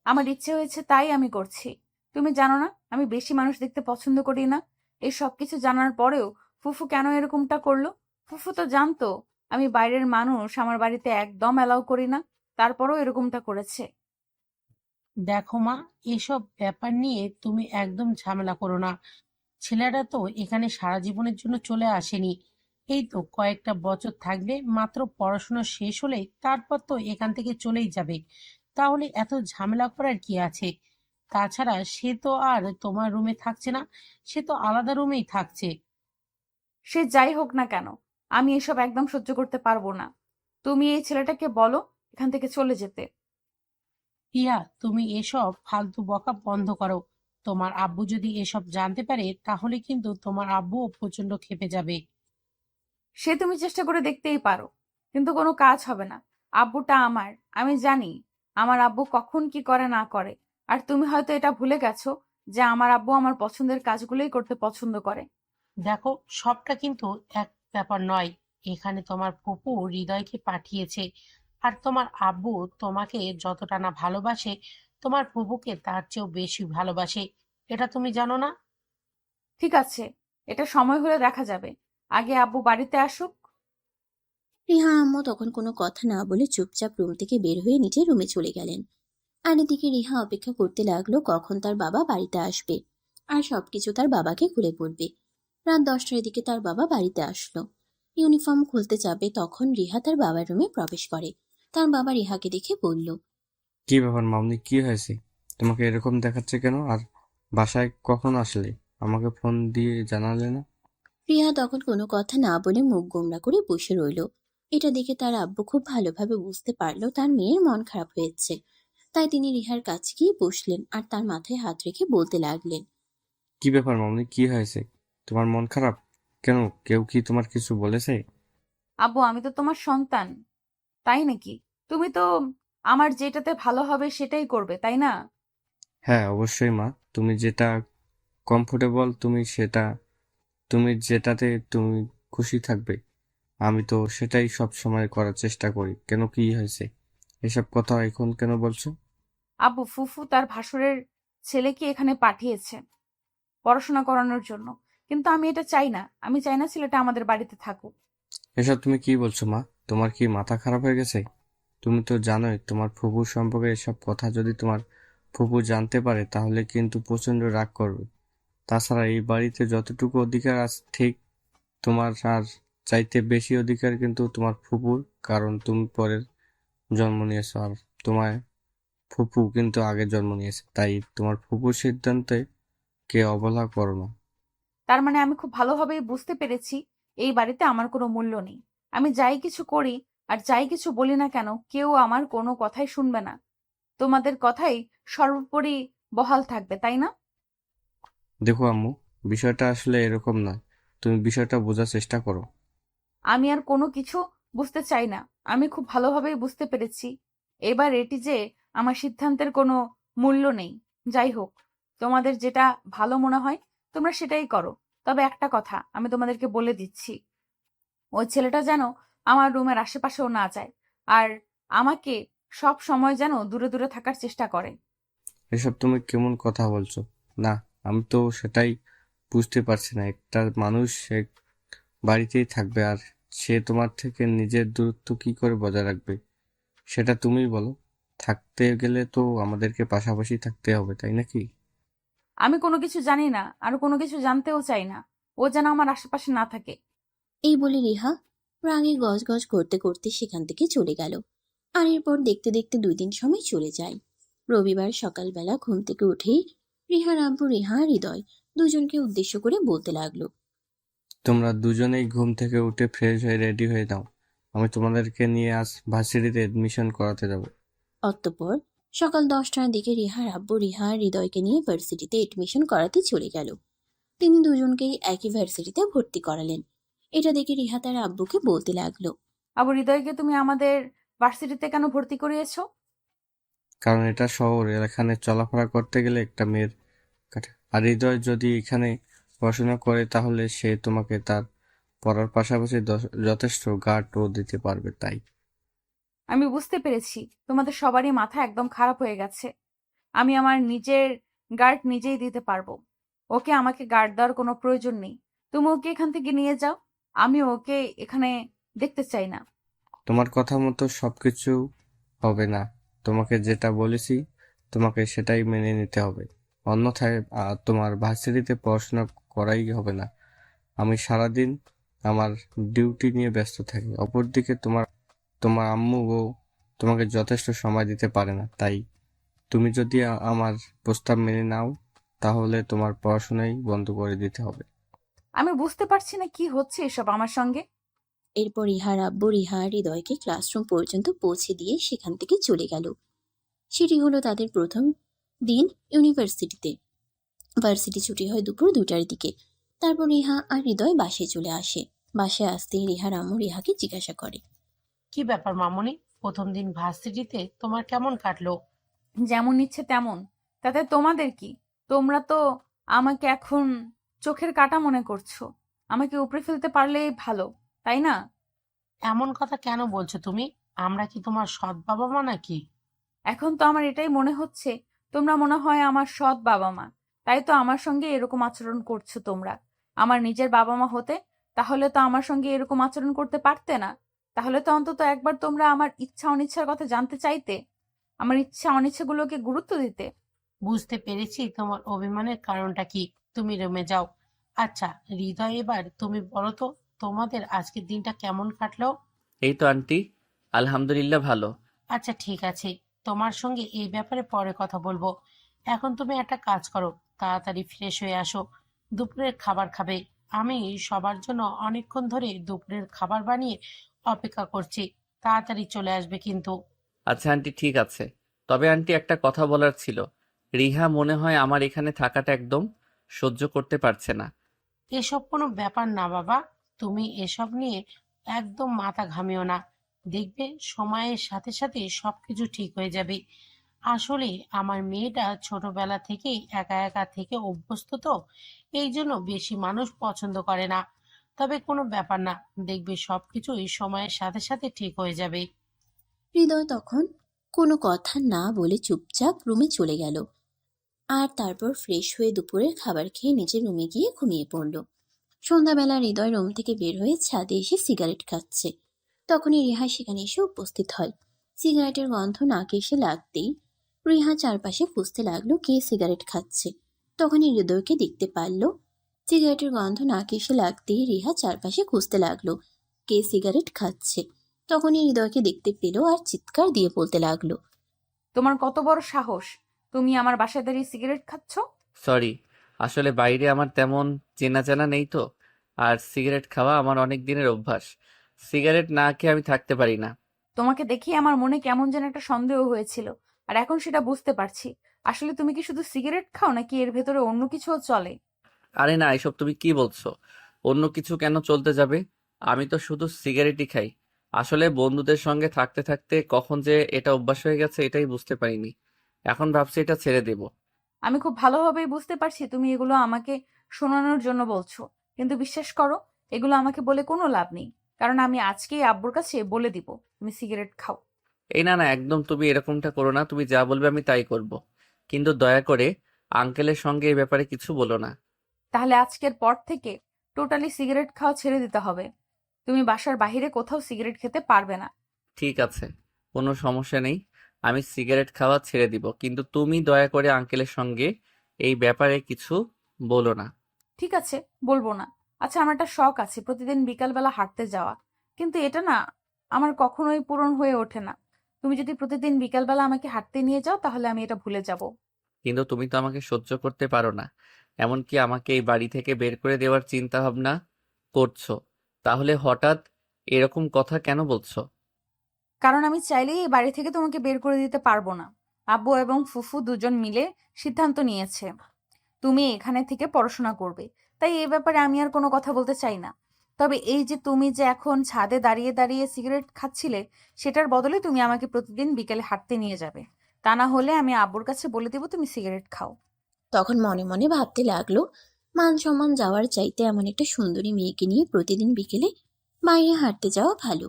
আমার ইচ্ছে হয়েছে তাই আমি করছি। তুমি জানো না আমি বেশি মানুষ দেখতে পছন্দ করি না। এই সব কিছু জানার পরেও ফুফু কেন এরকমটা করলো? ফুফু তো জানতো আমি বাইরের মানুষ আমার বাড়িতে একদম অ্যালাউ করি না, তারপরও এরকমটা করেছে। দেখো মা, এসব ব্যাপার নিয়ে তুমি একদম ঝামেলা করো না। ছেলেরা তো এখানে সারা জীবনের জন্য চলে আসেনি। এই তো কয়েকটা বছর থাকবে, মাত্র পড়াশোনা শেষ হলে তারপর তো এখান থেকে চলেই যাবে। তাহলে এত ঝামেলা করার কি আছে? তাছাড়া সে তো আর তোমার রুমে থাকছে না, সে তো আলাদা রুমেই থাকছে। সে যাই হোক না কেন, আমি এসব একদম সহ্য করতে পারবো না। তুমি এই ছেলেটাকে বলো এখান থেকে চলে যেতে। প্রিয়া, তুমি এসব ফালতু বকা বন্ধ করো। তোমার আব্বু যদি এসব জানতে পারে তাহলে কিন্তু তোমার আব্বুও প্রচন্ড ক্ষেপে যাবে। সে তুমি চেষ্টা করে দেখতেই পারো, কিন্তু কোনো কাজ হবে না। আব্বুটা আমার, আমি জানি আমার আব্বু কখন কি করে না করে। আর তুমি হয়তো এটা ভুলে গেছো যে আমার আব্বু আমার পছন্দের কাজগুলোই করতে পছন্দ করে। দেখো, সবটা কিন্তু এক ব্যাপার নয়। এখানে তোমার ফুপু হৃদয়কে পাঠিয়েছে, আর তোমার আব্বু তোমাকে যতটা না ভালোবাসে তোমার ফুপুকে তার চেয়েও বেশি ভালোবাসে। এটা তুমি জানো না? ঠিক আছে, এটা সময় হলে দেখা যাবে। আগে আব্বু বাড়িতে আসুক। রিহা আম্মু তখন কোনো কথা না বলে চুপচাপ রুম থেকে বের হয়ে নিজের রুমে চলে গেলেন। আর এদিকে রিহা অপেক্ষা করতে লাগলো কখন তার বাবা বাড়িতে আসবে আর সবকিছু তার বাবাকে খুলে বলবে। রাত 10টার দিকে তার বাবা বাড়িতে আসলো। ইউনিফর্ম খুলতে যাবে তখন রিহা তার বাবার রুমে প্রবেশ করে। তার বাবা রিহাকে দেখে বলল, কি ব্যাপার মামনি, কি হয়েছে? তোমাকে এরকম দেখাচ্ছে কেন? আর বাসায় কখন আসলে? আমাকে ফোন দিয়ে জানালে না? রিহা তখন কোনো কথা না বলে মুখ গোমড়া করে বসে রইল। এটা দেখে তার আব্বু খুব ভালোভাবে বুঝতে পারলো তার মেয়ের মন খারাপ হয়েছে। তাই তিনি রিহার কাছে গিয়ে বসলেন আর তার মাথায় হাত রেখে বলতে লাগলেন, কি ব্যাপার মামনি, কি হয়েছে? তোমার মন খারাপ কেন? কেউ কি তোমার কিছু বলেছে? আব্বু, আমি তো তোমার সন্তান, তাই নাকি? তুমি তো আমার যেটাতে ভালো হবে সেটাই করবে, তাই না? হ্যাঁ অবশ্যই মা, তুমি যেটা কমফোর্টেবল তুমি যেটাতে তুমি খুশি থাকবে, আমি তো সেটাই সব সময় করার চেষ্টা করি। কেন, কি হয়েছে? এসব কথা এখন কেন বলছো? আব্বু, ফুফু তার ভাসুরের ছেলেকে এখানে পাঠিয়েছে পড়াশোনা করানোর জন্য, কিন্তু আমি এটা চাই না। আমি চাই না ছেলেটা আমাদের বাড়িতে থাকুক। এসব তুমি কি বলছো মা? তোমার কি মাথা খারাপ হয়ে গেছে? তুমি তো জানোই তোমার ফুফুর সম্পর্কে এসব কথা যদি তোমার ফুফু জানতে পারে তাহলে কিন্তু প্রচন্ড রাগ করবে। তাছাড়া এই বাড়িতে যতটুকু অধিকার আছে ঠিক তোমার আর চাইতে বেশি অধিকার কিন্তু তোমার ফুফুর, কারণ তুমি পরের জন্ম নিয়েছো আর তোমার ফুফু কিন্তু আগে জন্ম নিয়েছে। তাই তোমার ফুফুর সিদ্ধান্তে কে অবহেলা করো না। তার মানে আমি খুব ভালোভাবেই বুঝতে পেরেছি এই বাড়িতে আমার কোনো মূল্য নেই। আমি যাই কিছু করি আর যাই কিছু বলি না কেন, কেউ আমার কোনো কথাই শুনবে না। তোমাদের কথাই সর্বোপরি বহাল থাকবে, তাই না? দেখো আম্মু, বিষয়টা আসলে এরকম নয়। তুমি বিষয়টা বোঝার চেষ্টা করো। আমি আর কোনো কিছু বুঝতে চাই না। আমি খুব ভালোভাবেই বুঝতে পেরেছি এবার এটি যে আমার সিদ্ধান্তের কোনো মূল্য নেই। যাই হোক, তোমাদের যেটা ভালো মনে হয় তোমরা সেটাই করো। তবে একটা কথা আমি তোমাদেরকে বলে দিচ্ছি, ওই ছেলেটা যেন আমার রুমের আশেপাশেও না যায়, আর আমাকে সব সময় যেন দূরে দূরে থাকার চেষ্টা করে। এসব তুমি কেমন কথা বলছো? না, আমি তো সেটাই বুঝতে পারছি না। একটা মানুষ এক বাড়িতেই থাকবে আর সে তোমার থেকে নিজের দূরত্ব কি করে বজায় রাখবে সেটা তুমিই বলো। থাকতে গেলে তো আমাদেরকে পাশাপাশি থাকতে হবে, তাই নাকি? আমি কোনো কিছু জানি না আর কোনো কিছু জানতেও চাই না। ও যেন আমার আশেপাশে না থাকে। এই বলে রিহা রাগে গজগজ করতে করতে সেখান থেকে চলে গেল। আর এরপর দেখতে দেখতে 2 দিন সময় চলে যায়। রবিবার সকালবেলা ঘুম থেকে উঠেই রিহার আব্বু রিহা আর হৃদয় দুজনকে উদ্দেশ্য করে বলতে লাগলো, তোমরা দুজনেই ঘুম থেকে উঠে ফ্রেশ হয়ে রেডি হয়ে নাও। আমি তোমাদেরকে নিয়ে আজ ভার্সিটিতে এডমিশন করাতে যাব। অতঃপর সকাল 10টার দিকে রিহার আব্বু রিহা আর হৃদয়কে নিয়ে ভার্সিটিতে এডমিশন করাতে চলে গেল। তিনি দুজনকেই একই ভার্সিটিতে ভর্তি করালেন। এটা দেখে রিহা তার আব্বুকে বলতে লাগলো, আবু, হৃদয়কে তুমি আমাদের ভার্সিটিতে কেন ভর্তি করিয়েছো? কারণ এটা শহর, এখানে চলাফেরা করতে গেলে একটা মেয়ের কাটে। আর হৃদয় যদি এখানে পড়াশোনা করে তাহলে সে তোমাকে তার পড়ার পাশাপাশি যথেষ্ট গার্ডও দিতে পারবে। তাই আমি বুঝতে পেরেছি তোমাদের সবারই মাথা একদম খারাপ হয়ে গেছে। আমি আমার নিজের গার্ড নিজেই দিতে পারবো। ওকে আমাকে গার্ড দেওয়ার কোনো প্রয়োজন নেই। তুমি ওকে এখান থেকে নিয়ে যাও। আমি ওকে এখানে দেখতে চাই না। তোমার কথা মতো সবকিছু হবে না। তোমাকে যেটা বলেছি তোমাকে সেটাই মেনে নিতে হবে। অন্যথায় তোমার ভার্সিটিতে পড়াশোনা করাই হবে না। আমি সারাদিন আমার ডিউটি নিয়ে ব্যস্ত থাকি। অপরদিকে তোমার তোমার আম্মুও তোমাকে যথেষ্ট সময় দিতে পারে না। তাই তুমি যদি আমার প্রস্তাব মেনে নাও তাহলে তোমার পড়াশোনাই বন্ধ করে দিতে হবে। আমি বুঝতে পারছি না কি হচ্ছে এসব আমার সঙ্গে। এরপর রিহার আব্বু রিহা আর হৃদয়কে ক্লাসরুম পর্যন্ত পৌঁছে দিয়ে সেখান থেকে চলে গেল। সেটি হলো তাদের প্রথম দিন ইউনিভার্সিটিতে। ভার্সিটি ছুটি হয় দুপুর 2টার দিকে। তারপর রিহা আর হৃদয় বাসায় চলে আসে। বাসায় আসতেই রিহার আম্মু রিহাকে জিজ্ঞাসা করে, কি ব্যাপার মামনি, প্রথম দিন ভার্সিটিতে তোমার কেমন কাটলো? যেমন ইচ্ছে তেমন, তাতে তোমাদের কি? তোমরা তো আমাকে এখন চোখের কাঁটা মনে করছো। আমাকে উপড়ে ফেলতে পারলেই ভালো, তাই না? এমন কথা কেন বলছো তুমি? আমরা কি তোমার সৎ বাবা মা নাকি? এখন তো আমার এটাই মনে হচ্ছে, তোমরা মনে হয় আমার সৎ বাবা মা। তাই তো আমার সঙ্গে এরকম আচরণ করছো তোমরা। আমার নিজের বাবা মা হতে তাহলে তো আমার সঙ্গে এরকম আচরণ করতে পারতে না। তাহলে তো অন্তত একবার তোমরা আমার ইচ্ছা অনিচ্ছার কথা জানতে চাইতে, আমার ইচ্ছা অনিচ্ছাগুলোকে গুরুত্ব দিতে। বুঝতে পেরেছি তোমার অভিমানের কারণটা কি। তুমি রুমে যাও। আচ্ছা হৃদয়, এবার তুমি বলো তো, তোমাদের আজকের দিনটা কেমন কাটলো? এই তো আন্টি, আলহামদুলিল্লাহ ভালো। আচ্ছা ঠিক আছে, তোমার সঙ্গে এই ব্যাপারে পরে কথা বলবো। এখন তুমি একটা কাজ করো, তাড়াতাড়ি ফ্রেশ হয়ে আসো, দুপুরের খাবার খাবে। আমি সবার জন্য অনেকক্ষণ ধরে দুপুরের খাবার বানিয়ে অপেক্ষা করছি, তাড়াতাড়ি চলে আসবে কিন্তু। আচ্ছা আন্টি, ঠিক আছে। তবে আন্টি, একটা কথা বলার ছিল। রিহা মনে হয় আমার এখানে থাকাটা একদম সহ্য করতে পারছে না। এসব কোনো ব্যাপার না বাবা, তুমি এসব নিয়ে একদম মাথা ঘামিও না। দেখবে সময়ের সাথে সাথে সবকিছু ঠিক হয়ে যাবে। আসলে আমার মেয়েটা ছোটবেলা থেকেই একা একা থেকে অভ্যস্ত, তো এই জন্য বেশি মানুষ পছন্দ করে না। তবে কোনো ব্যাপার না, দেখবে সবকিছুই সময়ের সাথে সাথে ঠিক হয়ে যাবে। হৃদয় তখন কোনো কথা না বলে চুপচাপ রুমে চলে গেল। আর তারপর ফ্রেশ হয়ে দুপুরের খাবার খেয়ে নিজের রুমে গিয়ে ঘুমিয়ে পড়ল। সন্ধ্যাবেলা হৃদয় রুম থেকে বের হয়ে ছাদে এসে সিগারেট খাচ্ছে। তখনই রিহা সেখানে এসে উপস্থিত হয়। সিগারেটের গন্ধ নাকে এসে লাগতেই রিহা চারপাশে খুঁজতে লাগলো কে সিগারেট খাচ্ছে। তখনই হৃদয়কে দেখতে পারল। সিগারেটের গন্ধ নাকে এসে লাগতেই রিহা চারপাশে খুঁজতে লাগলো কে সিগারেট খাচ্ছে। তখনই হৃদয়কে দেখতে পেল আর চিৎকার দিয়ে বলতে লাগলো, তোমার কত বড় সাহস, তুমি আমার বাসায় দাঁড়িয়ে সিগারেট খাচ্ছ? সরি, আসলে বাইরে আমার তেমন চেনা জানা নেই তো। আর সিগারেট খাওয়া আমার অনেক দিনের অভ্যাস। সিগারেট না খেয়ে আমি থাকতে পারি না। তোমাকে দেখে আমার মনে কেমন যেন একটা সন্দেহ হয়েছিল, আর এখন সেটা বুঝতে পারছি। আসলে তুমি কি শুধু সিগারেট খাও নাকি এর ভেতরে অন্য কিছুও চলে? আরে না, এসব তুমি কি বলছো? অন্য কিছু কেন চলতে যাবে? আমি তো শুধু সিগারেটই খাই। আসলে বন্ধুদের সঙ্গে থাকতে থাকতে কখন যে এটা অভ্যাস হয়ে গেছে এটাই বুঝতে পারিনি। এখন ভাবছি এটা ছেড়ে দেব। আমি খুব ভালোভাবেই বুঝতে পারছি তুমি এগুলো আমাকে শোনানোর জন্য বলছো, কিন্তু বিশ্বাস করো, এগুলো আমাকে বলে কোনো লাভ নেই। কারণ আমি আজকেই আব্বুর কাছে বলে দিব তুমি সিগারেট খাও। এই না না, একদম তুমি এরকমটা করো না। তুমি যা বলবে আমি তাই করব। কিন্তু দয়া করে আঙ্কেলের সঙ্গে এই ব্যাপারে কিছু বলো না। তাহলে আজকের পর থেকে টোটালি সিগারেট খাওয়া ছেড়ে দিতে হবে। তুমি বাসার বাইরে কোথাও সিগারেট খেতে পারবে না। ঠিক আছে, কোনো সমস্যা নেই। আমি সিগারেট খাওয়া ছেড়ে দিব, কিন্তু তুমি দয়া করে আঙ্কেলের সঙ্গে এই ব্যাপারে কিছু বলো না। ঠিক আছে, বলবো না। আচ্ছা, আমার একটা শখ আছে প্রতিদিন বিকালবেলা হাঁটতে যাওয়া, কিন্তু এটা না আমার কখনোই পূরণ হয়ে ওঠে না। তুমি যদি প্রতিদিন বিকালবেলা আমাকে হাঁটতে নিয়ে যাও তাহলে আমি এটা ভুলে যাব। কিন্তু তুমি তো আমাকে সহ্য করতে পারো না। এমনকি আমাকে এই বাড়ি থেকে বের করে দেওয়ার চিন্তা ভাবনা করছো। তাহলে হঠাৎ এরকম কথা কেন বলছো? কারণ আমি চাইলেই এই বাড়ি থেকে তোমাকে বের করে দিতে পারবো না। আব্বু এবং ফুফু দুজন মিলে সিদ্ধান্ত নিয়েছে তুমি এখানে থেকে পড়াশোনা করবে। তাই এই ব্যাপারে আমি আর কোনো কথা বলতে চাই না। তবে এই যে তুমি যে এখন ছাদে দাঁড়িয়ে দাঁড়িয়ে সিগারেট খাচ্ছিলে, সেটার বদলে তুমি আমাকে প্রতিদিন বিকেলে হাঁটতে নিয়ে যাবে। তা না হলে আমি আব্বুর কাছে বলে দেবো তুমি সিগারেট খাও। তখন মনে মনে ভাবতে লাগলো, মান সম্মান যাওয়ার চাইতে এমন একটা সুন্দরী মেয়েকে নিয়ে প্রতিদিন বিকেলে বাইরে হাঁটতে যাওয়া ভালো।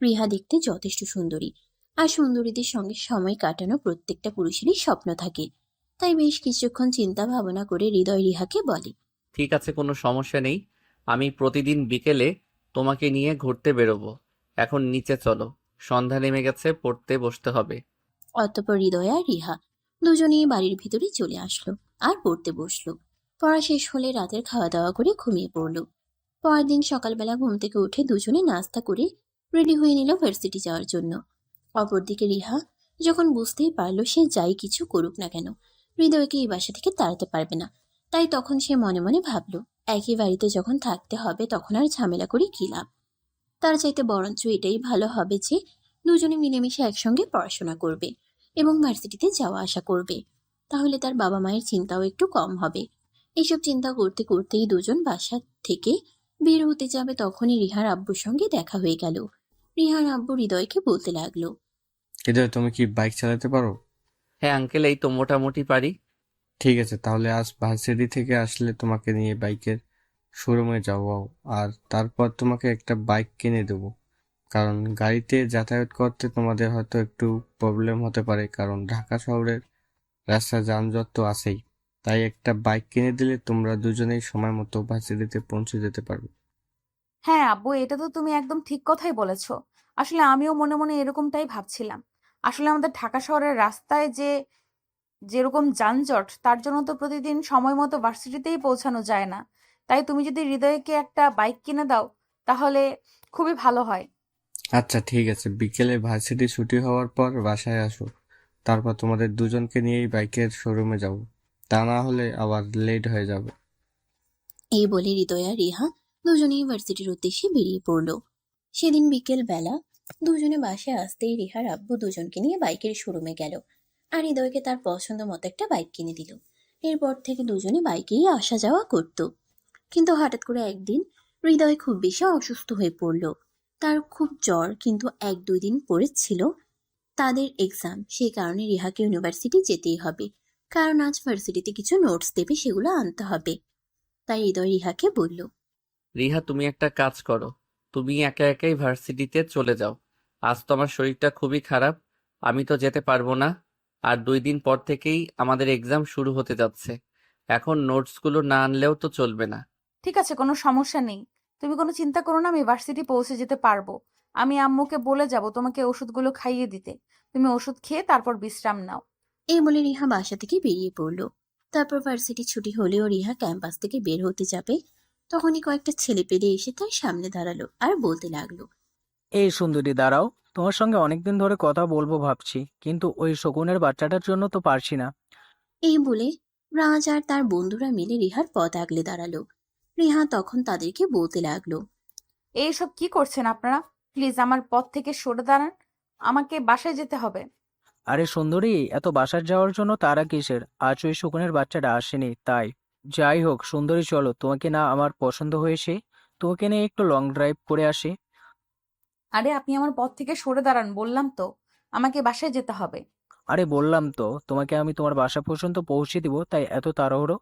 রিহা দেখতে যথেষ্ট সুন্দরী, আর সুন্দরীদের সঙ্গে সময় কাটানো প্রত্যেকটা পুরুষেরই স্বপ্ন থাকে। তাই বেশ কিছুক্ষণ চিন্তা ভাবনা করে হৃদয় রিহাকে বলে, ঠিক আছে, কোনো সমস্যা নেই। আমি প্রতিদিন বিকেলে তোমাকে নিয়ে ঘুরতে বেরোবো। এখন নিচে চলো, সন্ধ্যা নেমে গেছে, পড়তে বসতে হবে। অতঃপর হৃদয় আর রিহা দুজনেই বাড়ির ভিতরে চলে আসলো আর পড়তে বসলো। পড়া শেষ হলে রাতের খাওয়া দাওয়া করে ঘুমিয়ে পড়লো। পরের দিন সকালবেলা ঘুম থেকে উঠে দুজনে নাস্তা করে রেডি হয়ে নিল ভার্সিটি যাওয়ার জন্য। অপরদিকে রিহা যখন বুঝতেই পারলো সে যাই কিছু করুক না কেন হৃদয়কে এই বাসা থেকে তাড়াতে পারবে না, তাই তখন সে মনে মনে ভাবলো, একই বাড়িতে যখন থাকতে হবে তখন আর ঝামেলা করে কি লাভ। তার চাইতে বরঞ্চ এটাই ভালো হবে যে দুজনে মিলেমিশে একসঙ্গে পড়াশোনা করবে এবং ভার্সিটিতে যাওয়া আসা করবে। তাহলে তার বাবা মায়ের চিন্তাও একটু কম হবে। এইসব চিন্তা করতে করতেই দুজন বাসা থেকে বের হতে যাবে, তখনই রিহার আব্বুর সঙ্গে দেখা হয়ে গেল। রিহার আব্বু হৃদয়কে বলতে লাগলো, হৃদয়, তুমি কি বাইক চালাতে পারো? হ্যাঁ আঙ্কেল, এই তো মোটামুটি পারি। ঠিক আছে, তাহলে আজ ভার্সিটি থেকে আসলে তোমাকে নিয়ে বাইকের শোরুমে যাবো, আর তারপর তোমাকে একটা বাইক কিনে দেবো। কারণ গাড়িতে যাতায়াত করতে তোমাদের হয়তো একটু প্রবলেম হতে পারে, কারণ ঢাকা শহরের রাস্তায় যানজট তো আছেই। তাই একটা বাইক কিনে দিলে তোমরা দুজনেই সময় মতো ভার্সিটিতে পৌঁছে যেতে পারবে। হ্যাঁ আব্বু, এটা তো তুমি একদম ঠিক কথাই বলেছো। আসলে আমিও মনে মনে এরকমটাই ভাবছিলাম। আসলে আমাদের ঢাকা শহরের রাস্তায় যেরকম যানজট, তার জন্য তো প্রতিদিন সময় মতো ভার্সিটিতেই পৌঁছানো যায় না। তাই তুমি যদি হৃদয়কে একটা বাইক কিনে দাও তাহলে খুবই ভালো হয়। আচ্ছা ঠিক আছে, বিকেলে ভার্সিটি ছুটি হওয়ার পর বাসায় আসো, তারপর তোমাদের দুজনকে নিয়েই বাইকের শোরুমে যাব, তা না হলে আবার লেট হয়ে যাবে। এই বলে হৃদয় আর রিহা দুজনেই ভার্সিটির উদ্দেশ্যে বেরিয়ে পড়লো। সেদিন বিকেল বেলা দুজনে বাসায় আসতেই রিহার আব্বু দুজনকে নিয়ে বাইকের শোরুমে গেল আর হৃদয়কে তার পছন্দ মতো একটা বাইক কিনে দিল। এরপর থেকে দুজনে বাইকেই আসা যাওয়া করত। কিন্তু হঠাৎ করে একদিন হৃদয় খুব বেশি অসুস্থ হয়ে পড়ল। তার খুব জ্বর, কিন্তু 1-2 দিন পরে ছিল তাদের এক্সাম। সেই কারণে রিহাকে ইউনিভার্সিটি যেতেই হবে, কারণ আজ ভার্সিটিতে কিছু নোটস দেবে, সেগুলো আনতে হবে। তাই হৃদয় রিহাকে বলল, রিহা, তুমি একটা কাজ করো, তুমি একা একাই ভার্সিটিতে চলে যাও। আজ তো আমার শরীরটা খুবই খারাপ, আমি তো যেতে পারবো না। আর 2 দিন পর থেকেই আমাদের এক্সাম শুরু হতে যাচ্ছে, এখন নোটসগুলো না আনলেও তো চলবে না। ঠিক আছে, কোনো সমস্যা নেই। তুমি কোনো চিন্তা করো না, আমি ভার্সিটি পৌঁছে যেতে পারবো। আমি আম্মুকে বলে যাব তোমাকে ওষুধগুলো খাইয়ে দিতে। তুমি ওষুধ খেয়ে তারপর বিশ্রাম নাও। এই বলে রিহা বাসা থেকে বেরিয়ে পড়ল। তারপর ভার্সিটি ছুটি হলেও রিহা ক্যাম্পাস থেকে বের হতে যাবে, তখনই কয়েকটা ছেলে পেলে এসে তার সামনে দাঁড়ালো আর বলতে লাগলো, এই সুন্দরী দাঁড়াও, তোমার সঙ্গে অনেকদিন ধরে কথা বলবো ভাবছি, কিন্তু ওই শকুনের বাচ্চাটার জন্য তো পারছি না। এই বলে রাজ আর তার বন্ধুরা মিলে রিহার পথ আগলে দাঁড়ালো। রিহা তখন তাদেরকে বলতে লাগলো, এইসব কি করছেন আপনারা? প্লিজ আমার পথ থেকে সরে দাঁড়ান, আমাকে বাসায় যেতে হবে। আরে সুন্দরী, এত বাসার যাওয়ার জন্য তারা কিসের? আজ ওই শকুনের বাচ্চাটা আসেনি তাই। যাই হোক সুন্দরী, চলো, তোমাকে না আমার পছন্দ হয়েছে, তোমাকে নিয়ে একটু লং ড্রাইভ করে আসি। আরে আপনি আমার পথ থেকে সরে দাঁড়ান, বললাম তো আমাকে বাসায় যেতে হবে। আরে বললাম তো তোমাকে আমি তোমার বাসা পর্যন্ত পৌঁছে দিব, তাই এত তাড়াহুড়ো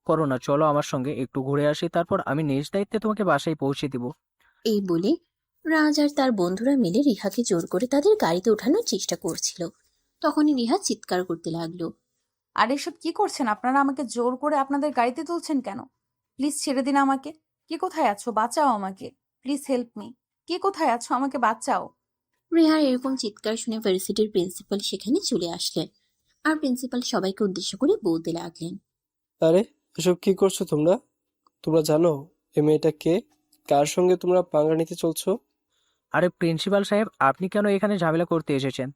করো না, চলো আমার সঙ্গে একটু ঘুরে আসি, তারপর আমি নিজ দায়িত্বে তোমাকে বাসায় পৌঁছে দিব। এই বলে রাজ আর তার বন্ধুরা মিলে রিহাকে জোর করে তাদের গাড়িতে ওঠানোর চেষ্টা করছিল। তখনই রিহা চিৎকার করতে লাগলো, আর এসব কি করছেন আপনারা? আমাকে জোর করে আপনাদের গাড়িতে তুলছেন কেন? প্লিজ ছেড়ে দিন আমাকে। কে কোথায় আছো? বাঁচাও আমাকে। Please help me. কে কোথায় আছো? আমাকে বাঁচাও। রিহার এরকম চিৎকার শুনে ভার্সিটির প্রিন্সিপাল সেখানে চলে আসলেন আর প্রিন্সিপাল সবাইকে উদ্দেশ্য করে বলতে লাগলেন, আরে এসব কি করছো তোমরা? তোমরা জানো এই মেয়েটা কে? কার সঙ্গে তোমরা পাঙ্গা নিতে চলছো? আরে প্রিন্সিপাল সাহেব, আপনি কেন এখানে ঝামেলা করতে এসেছেন?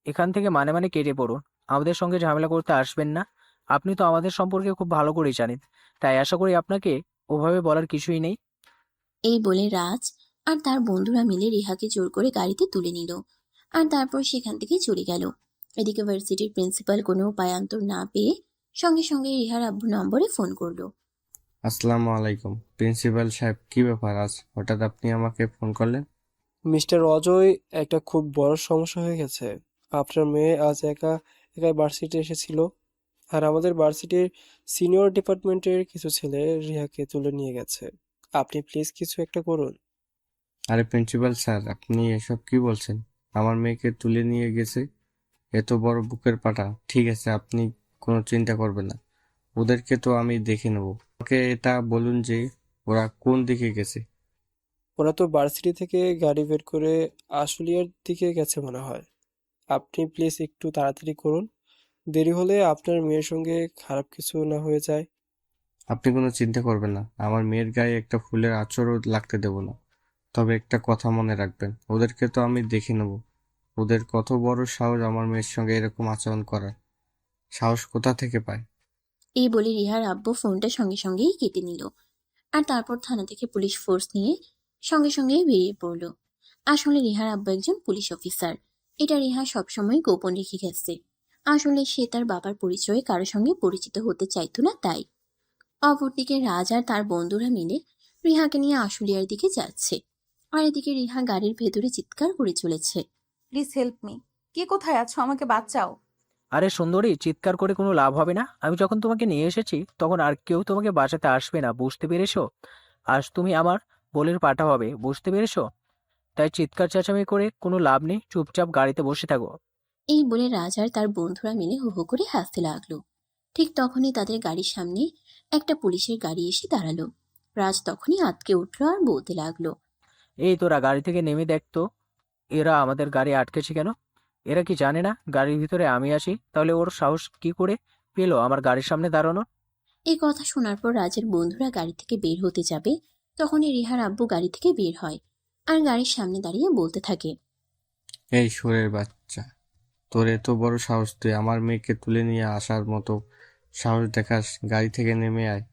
এখান থেকে মানে মানে কেটে পড়ুন, আমাদের সঙ্গে ঝামেলা করতে আসবেন না। আপনি তো আমাদের সম্পর্কে খুব ভালো করেই জানেন, তাই আশা করি আপনাকে ওভাবে বলার কিছুই নেই। এই বলে রাজ আর তার বন্ধুরা মিলে রিহাকে জোর করে গাড়িতে তুলে নিল আর তারপর সেখান থেকে চলে গেল। এদিকে ভার্সিটির প্রিন্সিপাল কোনো উপায়ান্তর না পেয়ে সঙ্গে সঙ্গে রিহার আব্বু নম্বরে ফোন করলো। আসসালামু আলাইকুম প্রিন্সিপাল সাহেব, কি ব্যাপার আজ হঠাৎ আপনি আমাকে ফোন করলেন? মিস্টার অজয়, একটা খুব বড় সমস্যা হয়ে গেছে। আপনার মেয়ে আজ একা একাই ভার্সিটি এসেছিল, আর আমাদের ভার্সিটির সিনিয়র ডিপার্টমেন্টের কিছু ছেলে রিহাকে তুলে নিয়ে গেছে। আপনি প্লিজ কিছু একটা করুন। আরে প্রিন্সিপাল স্যার, আপনি এসব কি বলছেন? আমার মেয়েকে তুলে নিয়ে গেছে? এত বড় বুকের পাটা! ঠিক আছে, আপনি কোনো চিন্তা করবেন না, ওদেরকে তো আমি দেখে নেব। আমাকে এটা বলুন যে ওরা কোন দিকে গেছে। ওরা তো ভার্সিটি থেকে গাড়ি বের করে আশুলিয়ার দিকে গেছে মনে হয়। আপনি প্লিজ একটু তাড়াতাড়ি করুন, দেরি হলে আপনার মেয়ের সঙ্গে খারাপ কিছু না হয়ে যায়। আপনি কোনো চিন্তা করবেন না, আমার মেয়ের গায়ে একটা ফুলের আঁচড়ও লাগতে দেব না। তবে একটা কথা মনে রাখবেন, ওদেরকে তো আমি দেখে নেব। ওদের কত বড় সাহস আমার মেয়ের সঙ্গে এরকম আচরণ করার! সাহস কোথা থেকে পায়? এই বলে রিহার আব্বু ফোনটা সঙ্গে সঙ্গেই কেটে নিল আর তারপর থানা থেকে পুলিশ ফোর্স নিয়ে সঙ্গে সঙ্গেই বেরিয়ে পড়লো। আসলে রিহার আব্বু একজন পুলিশ অফিসার। এটা রিহা সবসময় গোপন রেখে গেছে। আসলে সে তার বাবার পরিচয়ে কারো সঙ্গে পরিচিত হতে চাইতো না, তাই। অপরদিকে রাজ আর তার বন্ধুরা মিলে রিহাকে নিয়ে আশুলিয়ার দিকে যাচ্ছে আর এদিকে রিহা গাড়ির ভেতরে চিৎকার করে চলেছে। Please help me. কে কোথায় আছো? আমাকে বাঁচাও। আরে সুন্দরী, চিৎকার করে কোনো লাভ হবে না। আমি যখন তোমাকে নিয়ে এসেছি তখন আর কেউ তোমাকে বাঁচাতে আসবে না, বুঝতে পেরেছো? আজ তুমি আমার বলের পাঠা হবে, বুঝতে পেরেছো? তাই চিৎকার চেঁচামেচি করে কোনো লাভ নেই, চুপচাপ গাড়িতে বসে থাকো। এই বলে রাজ আর তার বন্ধুরা মিলে হু হু করে হাসতে লাগলো। ঠিক তখনই তাদের গাড়ির সামনে একটা পুলিশের গাড়ি এসে দাঁড়ালো। রাজ তখনই আঁতকে উঠলো আর বলতে লাগলো, এই তোরা গাড়ি থেকে নেমে দেখ তো, এরা আমাদের গাড়ি আটকেছে কেন? এরা কি জানে না গাড়ির ভিতরে আমি আছি? তাহলে ওর সাহস কি করে পেলো আমার গাড়ির সামনে দাঁড়ানো? এই কথা শোনার পর রাজের বন্ধুরা গাড়ি থেকে বের হতে যাবে, তখনই রিহার আব্বু গাড়ি থেকে বের হয় আর গাড়ির সামনে দাঁড়িয়ে বলতে থাকে, এই শুয়োরের বাচ্চা, তোর এত বড় সাহস, তুই আমার মেয়েকে তুলে নিয়ে আসার মতো সাহস দেখাস? গাড়ি থেকে নেমে আয়,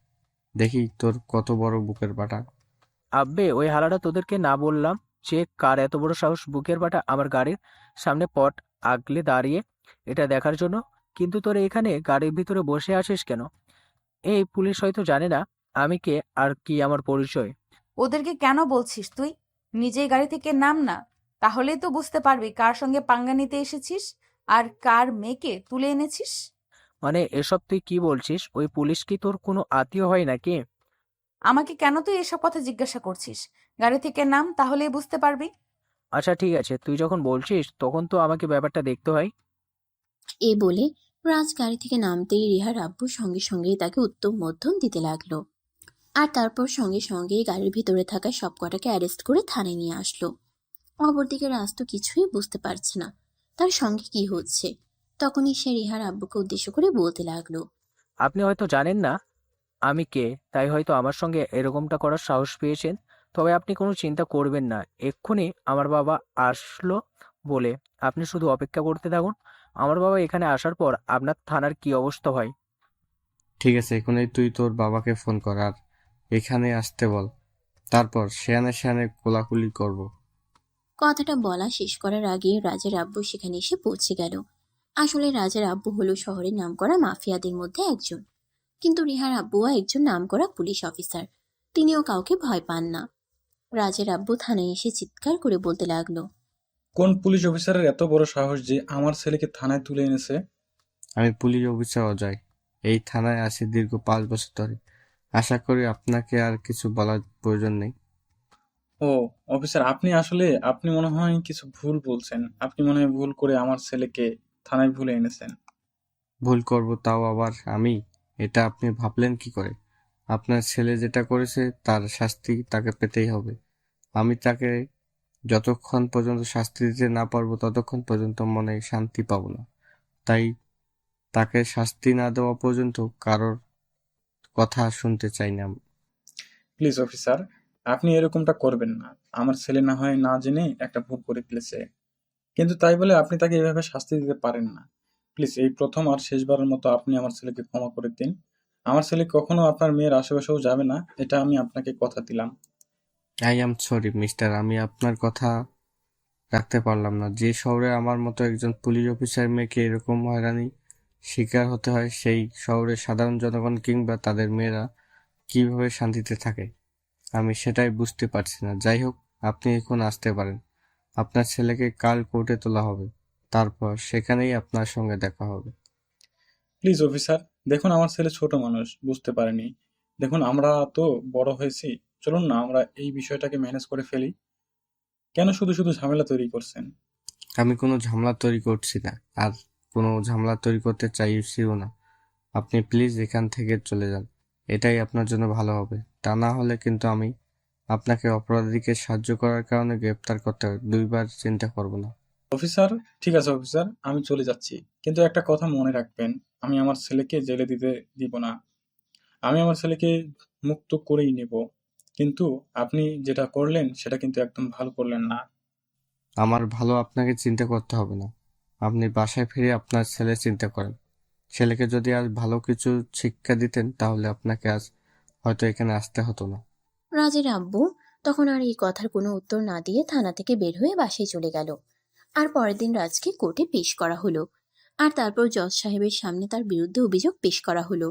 দেখি তোর কত বড় বুকের পাটা। আব্বে, ওই হালাটা তোদেরকে না বললাম যে কার এত বড় সাহস বুকের বাটা আমার গাড়ির সামনে পট আগলে দাঁড়িয়ে এটা দেখার জন্য? কিন্তু তোরা এখানে গাড়ির ভিতরে বসে আছিস কেন? এই পুলিশ হয়তো জানে না আমি কে আর কি আমার পরিচয়। ওদেরকে কেন বলছিস তুই? নিজেই গাড়ি থেকে নাম না, তাহলেই তো বুঝতে পারবি কার সঙ্গে পাঙ্গা নিতে এসেছিস আর কার মেয়েকে তুলে এনেছিস। মানে এসব তুই কি বলছিস? ওই পুলিশ কি তোর কোনো আত্মীয় হয় নাকি? আমাকে কেন তুই এসব কথা জিজ্ঞাসা করছিস? গাড়ি থেকে নাম, তাহলেই বুঝতে পারবি। আচ্ছা ঠিক আছে, তুই যখন বলছিস তখন তো আমাকে ব্যাপারটা দেখতে হয়। এই বলে রাজ গাড়ি থেকে নামতেই রিহার আব্বু সঙ্গে সঙ্গেই তাকে উত্তম মধ্যম দিতে লাগলো। আর তারপর সঙ্গে সঙ্গেই গাড়ির ভিতরে থাকা সবকটাকে অ্যারেস্ট করে থানায় নিয়ে আসলো। অপরদিকে রাজ তো কিছুই বুঝতে পারছে না তার সঙ্গে কি হচ্ছে। তখনই সে রিহার আব্বুকে উদ্দেশ্য করে বলতে লাগলো, আপনি হয়তো জানেন না আমি কে, তাই হয়তো আমার সঙ্গে এরকমটা করার সাহস পেয়েছেন। তবে আপনি কোনো চিন্তা করবেন না, এক্ষুনি আমার বাবা আসলো বলে আপনি শুধু অপেক্ষা করতে থাকুন। আমার বাবা এখানে আসার পর আপনার থানার কি অবস্থা হয়। ঠিক আছে, এখনই তুই তোর বাবাকে ফোন কর আর এখানে আসতে বল, তারপর সেয়ানে সেয়ানে কোলাকুলি করব। কথাটা বলা শেষ করার আগে রাজের আব্বু সেখানে এসে পৌঁছে গেল। আসলে রাজের আব্বু হলো শহরের নামকরা মাফিয়াদের মধ্যে একজন, কিন্তু রিহার আব্বুও একজন নামকরা পুলিশ অফিসার। তিনিও কাউকে ভয় পান না। রাজের আব্বু থানায় এসে চিৎকার করে বলতে লাগলো, কোন পুলিশ অফিসারের এত বড় সাহস যে আমার ছেলেকে থানায় তুলে এনেছে? আমি পুলিশ অফিসার অজয়, এই থানায় আছি দীর্ঘ 5 বছর ধরে। আশা করি আপনাকে আর কিছু বলার প্রয়োজন নেই। ও অফিসার, আপনি মনে হয় কিছু ভুল বলছেন। আপনি মনে হয় ভুল করে আমার ছেলেকে থানায় ভুলে এনেছেন। ভুল করব তাও আবার আমি? এটা আপনি ভাবলেন কি করে? আপনার ছেলে যেটা করেছে তার শাস্তি তাকে পেতেই হবে। আমি তাকে যতক্ষণ পর্যন্ত শাস্তি দিতে না পারবো ততক্ষণ পর্যন্ত মনে শান্তি পাবো না। তাই তাকে শাস্তি না দেওয়া পর্যন্ত কারোর কথা শুনতে চাই না। প্লিজ অফিসার, আপনি এরকমটা করবেন না। আমার ছেলে না হয় না জেনে একটা ভুল করে ফেলেছে, কিন্তু তাই বলে আপনি তাকে এভাবে শাস্তি দিতে পারেন না। প্লিজ এই প্রথম আর শেষবারের মতো আপনি আমার ছেলেকে ক্ষমা করে দিন। আমার ছেলে কখনো আপনার মেয়ের আশেপাশেও যাবে না, এটা আমি আপনাকে কথা দিলাম। আই অ্যাম সরি মিস্টার, আমি আপনার কথা রাখতে পারলাম না। যে শহরে আমার মতো একজন পুলিশ অফিসার মেয়েকে এরকম হয়রানি শিকার হতে হয়, সেই শহরের সাধারণ জনগণ কিংবা তাদের মেয়েরা কিভাবে শান্তিতে থাকে আমি সেটাই বুঝতে পারছি না। যাই হোক, আপনি এখন আসতে পারেন। আপনার ছেলেকে কাল কোর্টে তোলা হবে, তারপর সেখানেই আপনার সঙ্গে দেখা হবে। প্লিজ অফিসার, দেখুন আমার ছেলে ছোট মানুষ, বুঝতে পারেনি। দেখুন আমরা তো বড় হয়েছি, চলুন না আমরা এই বিষয়টাকে ম্যানেজ করে ফেলি। কেন শুধু শুধু ঝামেলা তৈরি করছেন? আমি কোনো ঝামেলা তৈরি করছি না, আর কোনো ঝামেলা তৈরি করতে চাইছিও না। আপনি প্লিজ এখান থেকে চলে যান, এটাই আপনার জন্য ভালো হবে। তা না হলে কিন্তু আমি আপনাকে অপরাধীকে সাহায্য করার কারণে গ্রেপ্তার করতে 2বার চিন্তা করব না। অফিসার, ঠিক আছে অফিসার, আমি চলে যাচ্ছি, কিন্তু একটা কথা মনে রাখবেন, আমি আমার ছেলেকে জেলে দিতে দিব না। আমি আমার ছেলেকে মুক্ত করেই নেব। কিন্তু আপনি যেটা করলেন সেটা কিন্তু একদম ভালো করলেন না। আমার ভালো আপনাকে চিন্তা করতে হবে না, আপনি বাসায় ফিরে আপনার ছেলে চিন্তা করেন। ছেলেকে যদি আজ ভালো কিছু শিক্ষা দিতেন তাহলে আপনাকে আজ হয়তো এখানে আসতে হতো না। রাজের আব্বু তখন আর এই কথার কোনো উত্তর না দিয়ে থানা থেকে বের হয়ে বাসায় চলে গেল। আর পরের দিন রাজকে কোর্টে পেশ করা হলো। আর তারপর জজ সাহেবের সামনে তার বিরুদ্ধে অভিযোগ পেশ করা হলো।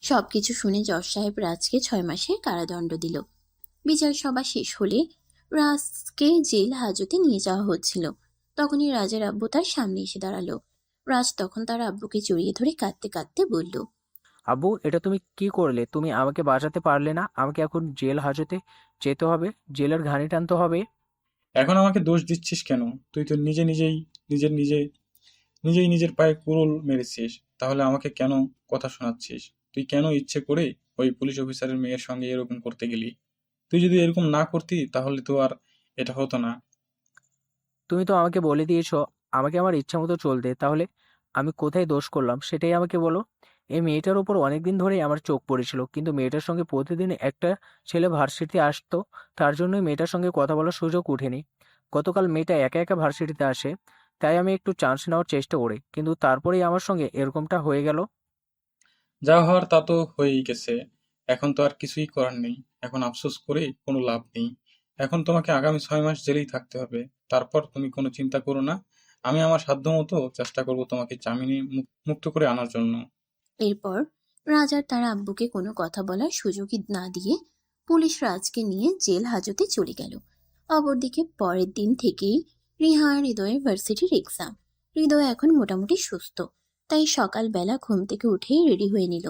সবকিছু শুনে জজ সাহেব রাজকে 6 মাসের কারাদণ্ড দিল। বিচার সভা শেষ হলে রাজকে জেল হাজতে নিয়ে যাওয়া হচ্ছিল। তখনই রাজের আব্বু তার সামনে এসে দাঁড়ালো। রাজ তখন তার আব্বুকে জড়িয়ে ধরে কাঁদতে কাঁদতে বলল, আব্বু, এটা তুমি কি করলে? তুমি আমাকে বাঁচাতে পারলে না? আমাকে এখন জেল হাজতে যেতে হবে, জেলের ঘানি টানতে হবে। এখন আমাকে দোষ দিচ্ছিস কেন? তুই তো নিজে নিজেই নিজের নিজে নিজেই নিজের পায়ে কুড়ুল মেরেছিস, তাহলে আমাকে কেন কথা শোনাচ্ছিস? তুই কেন ইচ্ছে করে ওই পুলিশ অফিসারের মেয়ের সঙ্গে এরকম করতে গেলি? তুই যদি এরকম না করতি তাহলে তো আর এটা হতো না। তুমি তো আমাকে বলে দিয়েছো আমাকে আমার ইচ্ছা মতো চলতে, তাহলে আমি কোথায় দোষ করলাম সেটাই আমাকে বলো। এই মেয়েটার উপর অনেকদিন ধরেই আমার চোখ পড়েছিল, কিন্তু মেয়েটার সঙ্গে প্রতিদিন একটা ছেলে ভার্সিটিতে আসতো, তার জন্যই মেয়েটার সঙ্গে কথা বলার সুযোগ ওঠেনি। গতকাল মেয়েটা একা একা ভার্সিটিতে আসে, তাই আমি একটু চান্স নেওয়ার চেষ্টা করি, কিন্তু তারপরেই আমার সঙ্গে এরকমটা হয়ে গেল। যা হওয়ার তা তো হয়েই গেছে। এখন তো আর কিছুই করার নেই। এখন আফসোস করে কোনো লাভ নেই। এখন তোমাকে আগামী 6 মাস জেলেই থাকতে হবে। তারপর তুমি কোনো চিন্তা করো না। আমি আমার সাধ্যমতো চেষ্টা করব তোমাকে জামিনে মুক্ত করে আনার জন্য। এরপর রাজ আর তার আব্বুকে কোনো কথা বলার সুযোগই না দিয়ে পুলিশ রাজকে নিয়ে জেল হাজতে চলে গেল। অপরদিকে পরের দিন থেকেই রিহা আর হৃদয়ের ভার্সিটির এক্সাম। হৃদয় এখন মোটামুটি সুস্থ, তাই সকালবেলা ঘুম থেকে উঠেই রেডি হয়ে নিল।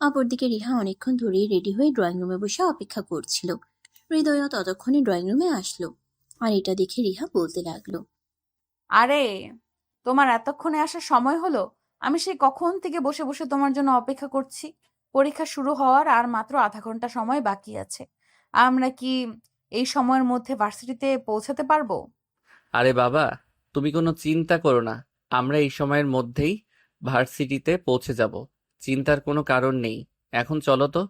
অপরদিকে রিহা অনেকক্ষণ ধরেই রেডি হয়ে ড্রয়িং রুমে বসে অপেক্ষা করছিল। হৃদয়ও ততক্ষণে ড্রয়িং রুমে আসলো, আর এটা দেখে রিহা বলতে লাগলো, আরে, তোমার এতক্ষণে আসার সময় হলো? আমি সেই কখন থেকে বসে বসে তোমার জন্য অপেক্ষা করছি। পরীক্ষা শুরু হওয়ার আর মাত্র আধা ঘন্টা সময় বাকি আছে। আমরা কি এই সময়ের মধ্যে ভার্সিটিতে পৌঁছাতে পারবো? আরে বাবা, তুমি কোনো চিন্তা করো না। আমরা এই সময়ের মধ্যেই ভার্সিটিতে পৌঁছে যাব। চিন্তার কোনো কারণ নেই। এখন চলো তো।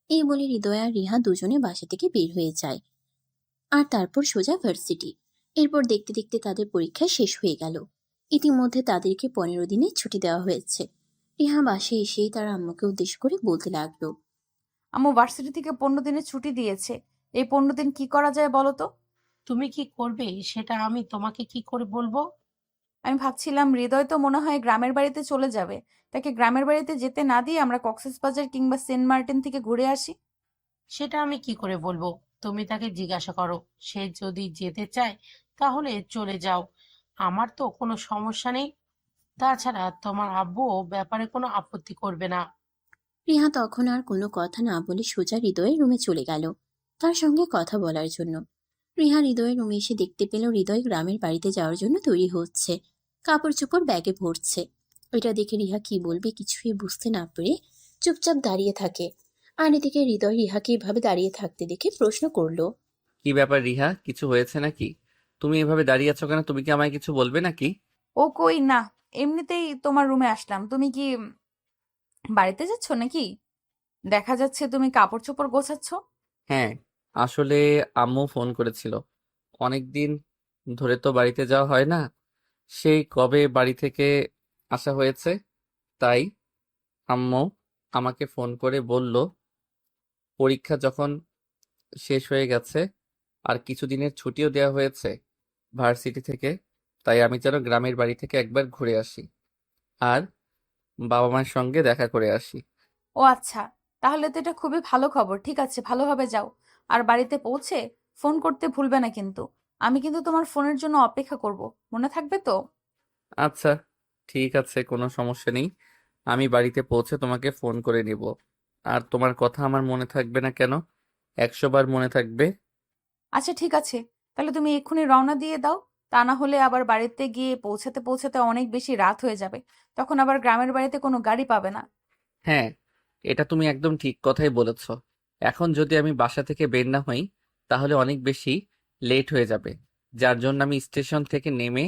এই বলে হৃদয় আর রিহা দুজনে বাসা থেকে বের হয়ে যায়, আর তারপর সোজা ভার্সিটি। এরপর দেখতে দেখতে তাদের পরীক্ষা শেষ হয়ে গেল। ইতিমধ্যে তাদেরকে 15 দিনের ছুটি দেওয়া হয়েছে। রিহা বাসায় এসেই তার আম্মুকে উদ্দেশ্য করে বলতে লাগলো, আম্মু ভার্সিটি থেকে 15 দিনের ছুটি দিয়েছে। এই 15 দিন কি করা যায় বলো তো? তুমি কি করবে সেটা আমি তোমাকে কি করে বলবো? আমি ভাবছিলাম হৃদয় তো মনে হয় গ্রামের বাড়িতে চলে যাবে। তাকে গ্রামের বাড়িতে যেতে না দিয়ে আমরা কক্সবাজার কিংবা সেন্ট মার্টিন থেকে ঘুরে আসি। সেটা আমি কি করে বলবো? তুমি তাকে জিজ্ঞাসা করো। সে যদি যেতে চায় তাহলে চলে যাও, আমার তো কোনো সমস্যা নেই। তাছাড়া তোমার আব্বু ব্যাপারে কোনো আপত্তি করবে না। রিহা তখন আর কোনো কথা না বলে সোজা হৃদয়ের রুমে চলে গেল তার সঙ্গে কথা বলার জন্য। রিহা হৃদয়ের রুমে এসে দেখতে পেল হৃদয় গ্রামের বাড়িতে যাওয়ার জন্য তৈরি হচ্ছে, কাপড় চোপড় ব্যাগে ভরছে। এটা দেখে রিহা কি বলবে কিছুই বুঝতে না পেরে চুপচাপ দাঁড়িয়ে থাকে। আর এদিকে হৃদয় রিহাকে এভাবে দাঁড়িয়ে থাকতে দেখে প্রশ্ন করলো, কি ব্যাপার রিহা, কিছু হয়েছে নাকি? তুমি এভাবে দাঁড়িয়ে আছো কেন? তুমি কি আমায় কিছু বলবে নাকি? ও কই না, এমনিতেই তোমার রুমে আসলাম। তুমি কি বাড়িতে যাচ্ছ নাকি? দেখা যাচ্ছে তুমি কাপড় চোপড় গোছাচ্ছ। হ্যাঁ, আসলে আম্মু ফোন করেছিল। অনেকদিন ধরে তো বাড়িতে যাওয়া হয় না। সেই কবে বাড়ি থেকে আসা হয়েছে, তাই আম্মু আমাকে ফোন করে বলল পরীক্ষা যখন শেষ হয়ে গেছে আর কিছুদিনের ছুটিও দেওয়া হয়েছে ভার্সিটি থেকে, তাই আমি যেন গ্রামের বাড়ি থেকে একবার ঘুরে আসি আর বাবা মায়ের সঙ্গে দেখা করে আসি। ও আচ্ছা, তাহলে তো এটা খুবই ভালো খবর। ঠিক আছে, ভালোভাবে যাও। আর বাড়িতে পৌঁছে ফোন করতে ভুলবে না কিন্তু। আমি কিন্তু তোমার ফোনের জন্য অপেক্ষা করব। মনে থাকবে তো? আচ্ছা, ঠিক আছে, কোনো সমস্যা নেই। আমি বাড়িতে পৌঁছে তোমাকে ফোন করে নিব। আর তোমার কথা আমার মনে থাকবে না কেন? 100 বার মনে থাকবে। আচ্ছা ঠিক আছে, তাহলে তুমি এক্ষুনি রওনা দিয়ে দাও। তা না হলে আবার বাড়িতে গিয়ে পৌঁছাতে পৌঁছাতে অনেক বেশি রাত হয়ে যাবে। তখন আবার গ্রামের বাড়িতে কোনো গাড়ি পাবে না। হ্যাঁ, এটা তুমি একদম ঠিক কথাই বলেছ। এখন যদি আমি বাসা থেকে বের না হই তাহলে অনেক বেশি লেট হয়ে যাবে, যার জন্য আমি স্টেশন থেকে নেমে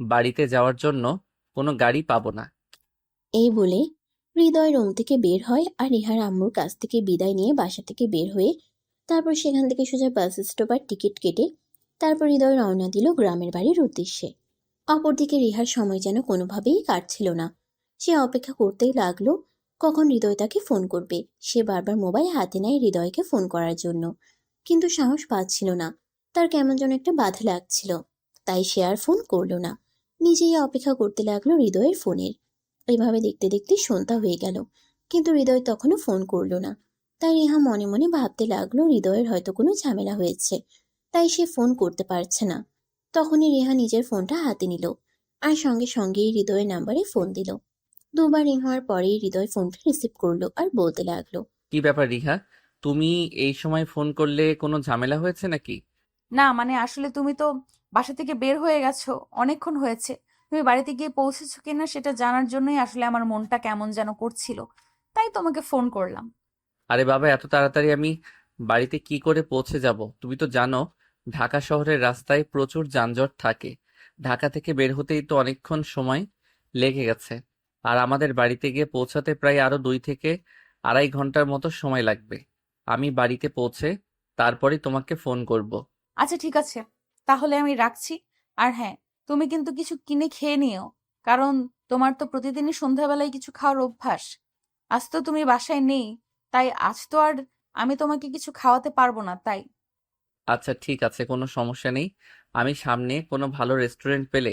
বাড়িতে যাওয়ার জন্য কোনো গাড়ি পাবো না। এই বলে হৃদয় রুম থেকে বের হয় আর রিহার আম্মুর কাছ থেকে বিদায় নিয়ে বাসা থেকে বের হয়ে তারপর সেখান থেকে সোজা বাস স্টপ আর টিকিট কেটে তারপর হৃদয় রওনা দিল গ্রামের বাড়ির উদ্দেশ্যে। অপরদিকে রিহার সময় যেন কোনোভাবেই কাটছিল না। সে অপেক্ষা করতেই লাগলো কখন হৃদয় তাকে ফোন করবে। সে বারবার মোবাইল হাতে নেয় হৃদয়কে ফোন করার জন্য, কিন্তু সাহস পাচ্ছিল না। তার কেমন যেন একটা বাধা লাগছিল, তাই সে আর ফোন করলো না। নিজেই অপেক্ষা করতে লাগলো হৃদয়ের ফোনের। এইভাবে দেখতে দেখতে সন্ধ্যা হয়ে গেল, কিন্তু হৃদয় তখনও ফোন করলো না। তাই রিহা মনে মনে ভাবতে লাগলো হৃদয়ের হয়তো কোনো ঝামেলা হয়েছে, তাই সে ফোন করতে পারছে না। তখনই রেহা নিজের ফোনটা হাতে নিল আর সঙ্গে সঙ্গেই হৃদয়ের নাম্বারে ফোন দিল। দুবার রিং হওয়ার পরেই হৃদয় ফোনটা রিসিভ করলো আর বলতে লাগলো, কি ব্যাপার রিহা, তুমি এই সময় ফোন করলে? কোনো ঝামেলা হয়েছে নাকি? না মানে আসলে তুমি তো বাসা থেকে বের হয়ে গেছো অনেকক্ষণ হয়েছে। তুমি বাড়িতে গিয়ে পৌঁছেছো কিনা সেটা জানার জন্যই আসলে আমার মনটা কেমন যেন করছিল, তাই তোমাকে ফোন করলাম। আরে বাবা, এত তাড়াতাড়ি আমি বাড়িতে কি করে পৌঁছে যাব? তুমি তো জানো ঢাকা শহরের রাস্তায় প্রচুর যানজট থাকে। ঢাকা থেকে বের হতেই তো অনেকক্ষণ সময় লেগে গেছে। আর আমাদের বাড়িতে গিয়ে পৌঁছাতে প্রায় আরো 2 থেকে আড়াই ঘন্টার মতো সময় লাগবে। আমি বাড়িতে পৌঁছে তারপরেই তোমাকে ফোন করব। আচ্ছা ঠিক আছে, তাহলে আমি রাখছি। আর হ্যাঁ, তুমি কিন্তু কিছু কিনে খেয়ে নিও, কারণ তোমার তো প্রতিদিনই সন্ধ্যাবেলায় কিছু খাওয়ার অভ্যাস। আজ তো তুমি বাসায় নেই, তাই আজ তো আর আমি তোমাকে কিছু খাওয়াতে পারবো না, তাই। আচ্ছা ঠিক আছে, কোনো সমস্যা নেই। আমি সামনে কোনো ভালো রেস্টুরেন্ট পেলে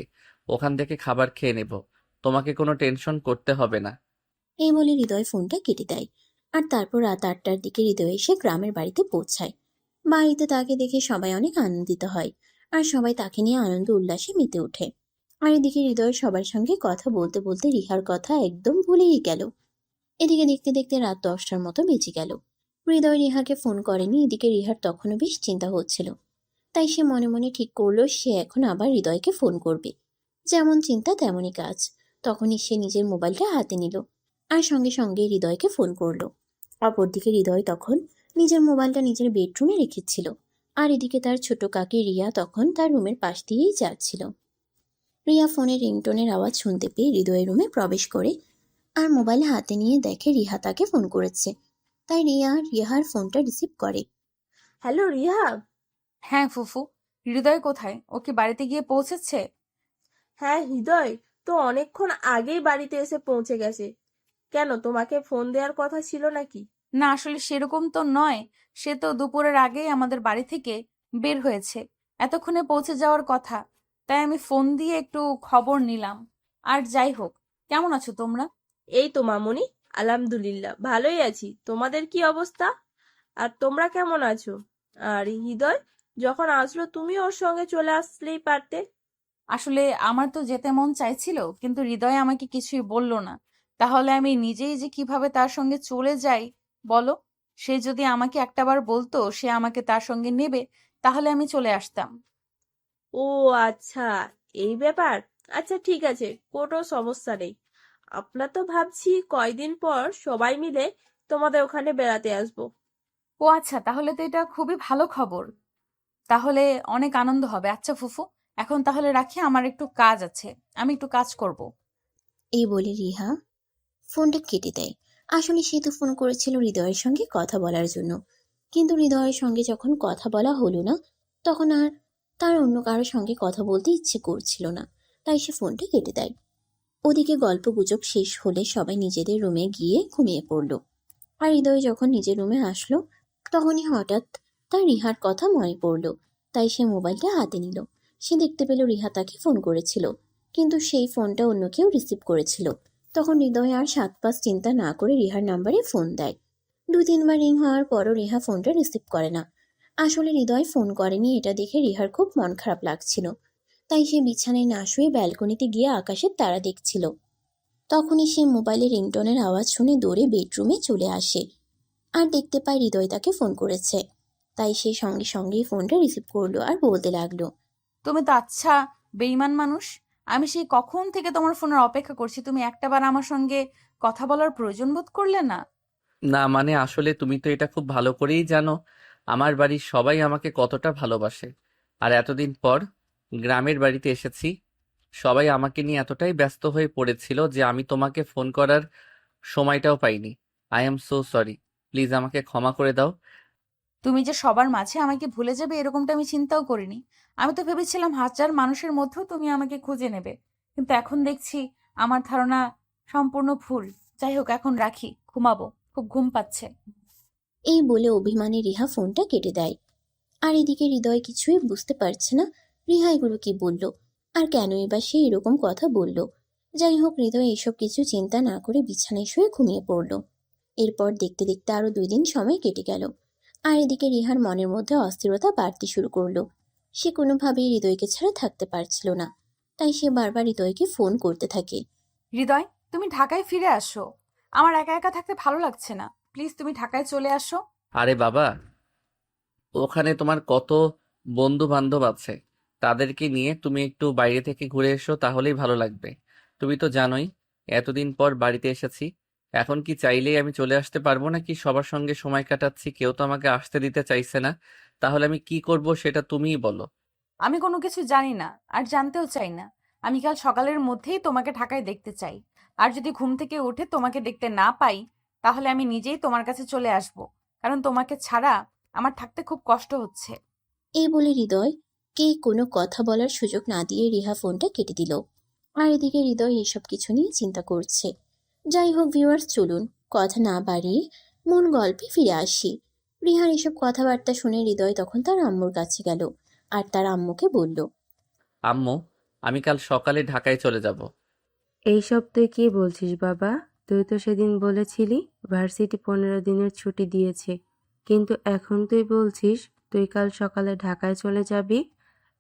ওখান থেকে খাবার খেয়ে নেব। তোমাকে কোনো টেনশন করতে হবে না। এই বলে হৃদয় ফোনটা কেটে দেয়। আর তারপর রাত 8টার দিকে হৃদয় এসে গ্রামের বাড়িতে পৌঁছায়। বাড়িতে তাকে দেখে সবাই অনেক আনন্দিত হয়, আর সবাই তাকে নিয়ে আনন্দ উল্লাসে মেতে ওঠে। আর এদিকে হৃদয় সবার সঙ্গে কথা বলতে বলতে রিহার কথা একদম ভুলেই গেল। এদিকে দেখতে দেখতে রাত 10টার মতো বেজে গেল। হৃদয় রিহাকে ফোন করেনি, এদিকে রিহার তখনও বেশ চিন্তা হচ্ছিল। তাই সে মনে মনে ঠিক করলো সে এখন আবার হৃদয়কে ফোন করবে। যেমন চিন্তা তেমনই কাজ। তখনই সে নিজের মোবাইলটা হাতে নিল আর সঙ্গে সঙ্গে হৃদয়কে ফোন করলো। অপরদিকে হৃদয় তখন নিজের মোবাইলটা নিজের বেডরুমে রেখেছিল। আর এদিকে তার ছোট কাকি রিয়া তখন তার রুমের পাশ দিয়েই যাচ্ছিল। রিয়া ফোনের রিংটোনের আওয়াজ শুনতে পেয়ে হৃদয়ের রুমে প্রবেশ করে আর মোবাইল হাতে নিয়ে দেখে রিহা তাকে ফোন করেছে। তাই রিয়া রিহার ফোনটা রিসিভ করে। হ্যালো রিহা। হ্যাঁ ফুফু, হৃদয় কোথায়? ও কি বাড়িতে গিয়ে পৌঁছেছে? হ্যাঁ, হৃদয় তো অনেকক্ষণ আগেই বাড়িতে এসে পৌঁছে গেছে। কেন, তোমাকে ফোন দেওয়ার কথা ছিল নাকি? না আসলে সেরকম তো নয়, সে তো দুপুরের আগেই আমাদের বাড়ি থেকে বের হয়েছে, এতক্ষণে পৌঁছে যাওয়ার কথা। তাই আমি ফোন দিয়ে একটু খবর নিলাম। আর যাই হোক, কেমন আছো তোমরা? এই তো মামুনি, আলহামদুলিল্লাহ ভালোই আছি। তোমাদের কি অবস্থা? আর তোমরা কেমন আছো? আর হৃদয় যখন আসলো তুমি ওর সঙ্গে চলে আসলেই পারতে। আসলে আমার তো যেতে মন চাইছিল, কিন্তু হৃদয় আমাকে কিছুই বলল না। তাহলে আমি নিজেই যে কিভাবে তার সঙ্গে চলে যাই বলো? সে যদি আমাকে একটাবার বলতো সে আমাকে তার সঙ্গে নেবে, তাহলে আমি চলে আসতাম। ও আচ্ছা, এই ব্যাপার। আচ্ছা ঠিক আছে, কোনো সমস্যা নেই। আমরা তো ভাবছি কয়দিন পর সবাই মিলে তোমাদের ওখানে বেড়াতে আসবো। ও আচ্ছা, তাহলে তো এটা খুবই ভালো খবর। তাহলে অনেক আনন্দ হবে। আচ্ছা ফুফু, এখন তাহলে রাখি, আমার একটু কাজ আছে, আমি একটু কাজ করব। এই বলে রিহা ফোনটা কেটে দেয়। আসলে সে তো ফোন করেছিল হৃদয়ের সঙ্গে কথা বলার জন্য, কিন্তু হৃদয়ের সঙ্গে যখন কথা বলা হলো না, তখন আর তার অন্য কারোর সঙ্গে কথা বলতে ইচ্ছে করছিল না। তাই সে ফোনটা কেটে দেয়। ওদিকে গল্প গুজব শেষ হলে সবাই নিজেদের রুমে গিয়ে ঘুমিয়ে পড়ল। আর হৃদয় যখন নিজের রুমে আসলো, তখনই হঠাৎ তার রিহার কথা মনে পড়ল। তাই সে মোবাইলটা হাতে নিল। সে দেখতে পেল রিহা তাকে ফোন করেছিল, কিন্তু সেই ফোনটা অন্য কেউ রিসিভ করেছিল। তখন হৃদয় আর 7-5 চিন্তা না করে রিহার নাম্বারে ফোন দেয়। 2-3 বার রিং হওয়ার পরও রিহা ফোনটা রিসিভ করে না। আসলে হৃদয় ফোন করেনি এটা দেখে রিহার খুব মন খারাপ লাগছিল। তাই সে বিছানায় না শুয়ে ব্যালকনিতে গিয়ে আকাশের তারা দেখছিল। তখনই সে মোবাইলে রিংটোনের আওয়াজ শুনে দৌড়ে বেডরুমে চলে আসে আর দেখতে পায় হৃদয় তাকে ফোন করেছে। তাই সে সঙ্গে সঙ্গেই ফোনটা রিসিভ করলো আর বলতে লাগলো। তুমি তো আচ্ছা বেইমান মানুষ। আমি সেই কখন থেকে তোমার ফোনের অপেক্ষা করছি, তুমি একটাবার আমার সঙ্গে কথা বলার প্রয়োজন বোধ করলে না? না মানে আসলে তুমি তো এটা খুব ভালো করেই জানো আমার বাড়ির সবাই আমাকে কতটা ভালোবাসে। আর এতদিন পর গ্রামের বাড়িতে এসেছি, সবাই আমাকে নিয়ে এতটাই ব্যস্ত হয়ে পড়েছিল যে আমি তোমাকে ফোন করার সময়টাও পাইনি। I am so sorry, please আমাকে ক্ষমা করে দাও। তুমি যে সবার মাঝে আমাকে ভুলে যাবে এরকমটা আমি চিন্তাও করিনি। আমি তো ভেবেছিলাম হাজার মানুষের মধ্যেও তুমি আমাকে খুঁজে নেবে, কিন্তু এখন দেখছি আমার ধারণা সম্পূর্ণ ভুল। যাই হোক, এখন রাখি, ঘুমাবো, খুব ঘুম পাচ্ছে। এই বলে অভিমানী রিহা ফোনটা কেটে দেয়। আর এদিকে হৃদয় কিছুই বুঝতে পারছে না রিহা এগুলো কি বলল, আর কেনই বা সে এরকম কথা বলল। যাই হোক, হৃদয় এসব কিছু চিন্তা না করে বিছানায় শুয়ে ঘুমিয়ে পড়ল। এরপর দেখতে দেখতে আরো 2 দিন সময় কেটে গেল। আর এদিকে রিহার মনের মধ্যে অস্থিরতা বাড়তে শুরু করলো। সে কোনোভাবেই হৃদয়কে ছাড়া থাকতে পারছিল না। তাই সে বারবার হৃদয়কে ফোন করতে থাকে। হৃদয়, তুমি ঢাকায় ফিরে আসো, আমার একা একা থাকতে ভালো লাগছে না, প্লিজ তুমি ঢাকায় চলে আসো। আরে বাবা, ওখানে তোমার কত বন্ধু বান্ধব আছে, তাদেরকে নিয়ে তুমি একটু বাইরে থেকে ঘুরে এসো, তাহলেই ভালো লাগবে। তুমি তো জানোই এতদিন পর বাড়িতে এসেছি। এখন কি চাইলেই আমি চলে আসতে পারবো নাকি? সবার সঙ্গে সময় কাটাচ্ছি, কেউ তো আমাকে আসতে দিতে চাইছে না। তাহলে আমি কি করব সেটা তুমিই বলো। আমি কোনো কিছু জানি না আর জানতেও চাই না। আমি কাল সকালের মধ্যেই তোমাকে ঢাকায় দেখতে চাই। আর যদি ঘুম থেকে উঠে তোমাকে দেখতে না পাই, তাহলে আমি নিজেই তোমার কাছে চলে আসব। কারণ তোমাকে ছাড়া আমার থাকতে খুব কষ্ট হচ্ছে। এই বলে হৃদয়কে কোনো কথা বলার সুযোগ না দিয়ে রিহা ফোনটা কেটে দিল। আর এদিকে হৃদয় এসব কিছু নিয়ে চিন্তা করছে। যাই হোক ভিউয়ার্স, চলুন কথা না বাড়িয়ে মূল গল্পে ফিরে আসি। রিহার এসব কথাবার্তা শুনে হৃদয় তখন তার আম্মুর কাছে গেল আর তার আম্মুকে বলল, আম্মু, আমি কাল সকালে ঢাকায় চলে যাব। এইসব তুই কি বলছিস বাবা? তুই তো সেদিন বলেছিলি ভার্সিটি 15 দিনের ছুটি দিয়েছে, কিন্তু এখন তুই বলছিস তুই কাল সকালে ঢাকায় চলে যাবি।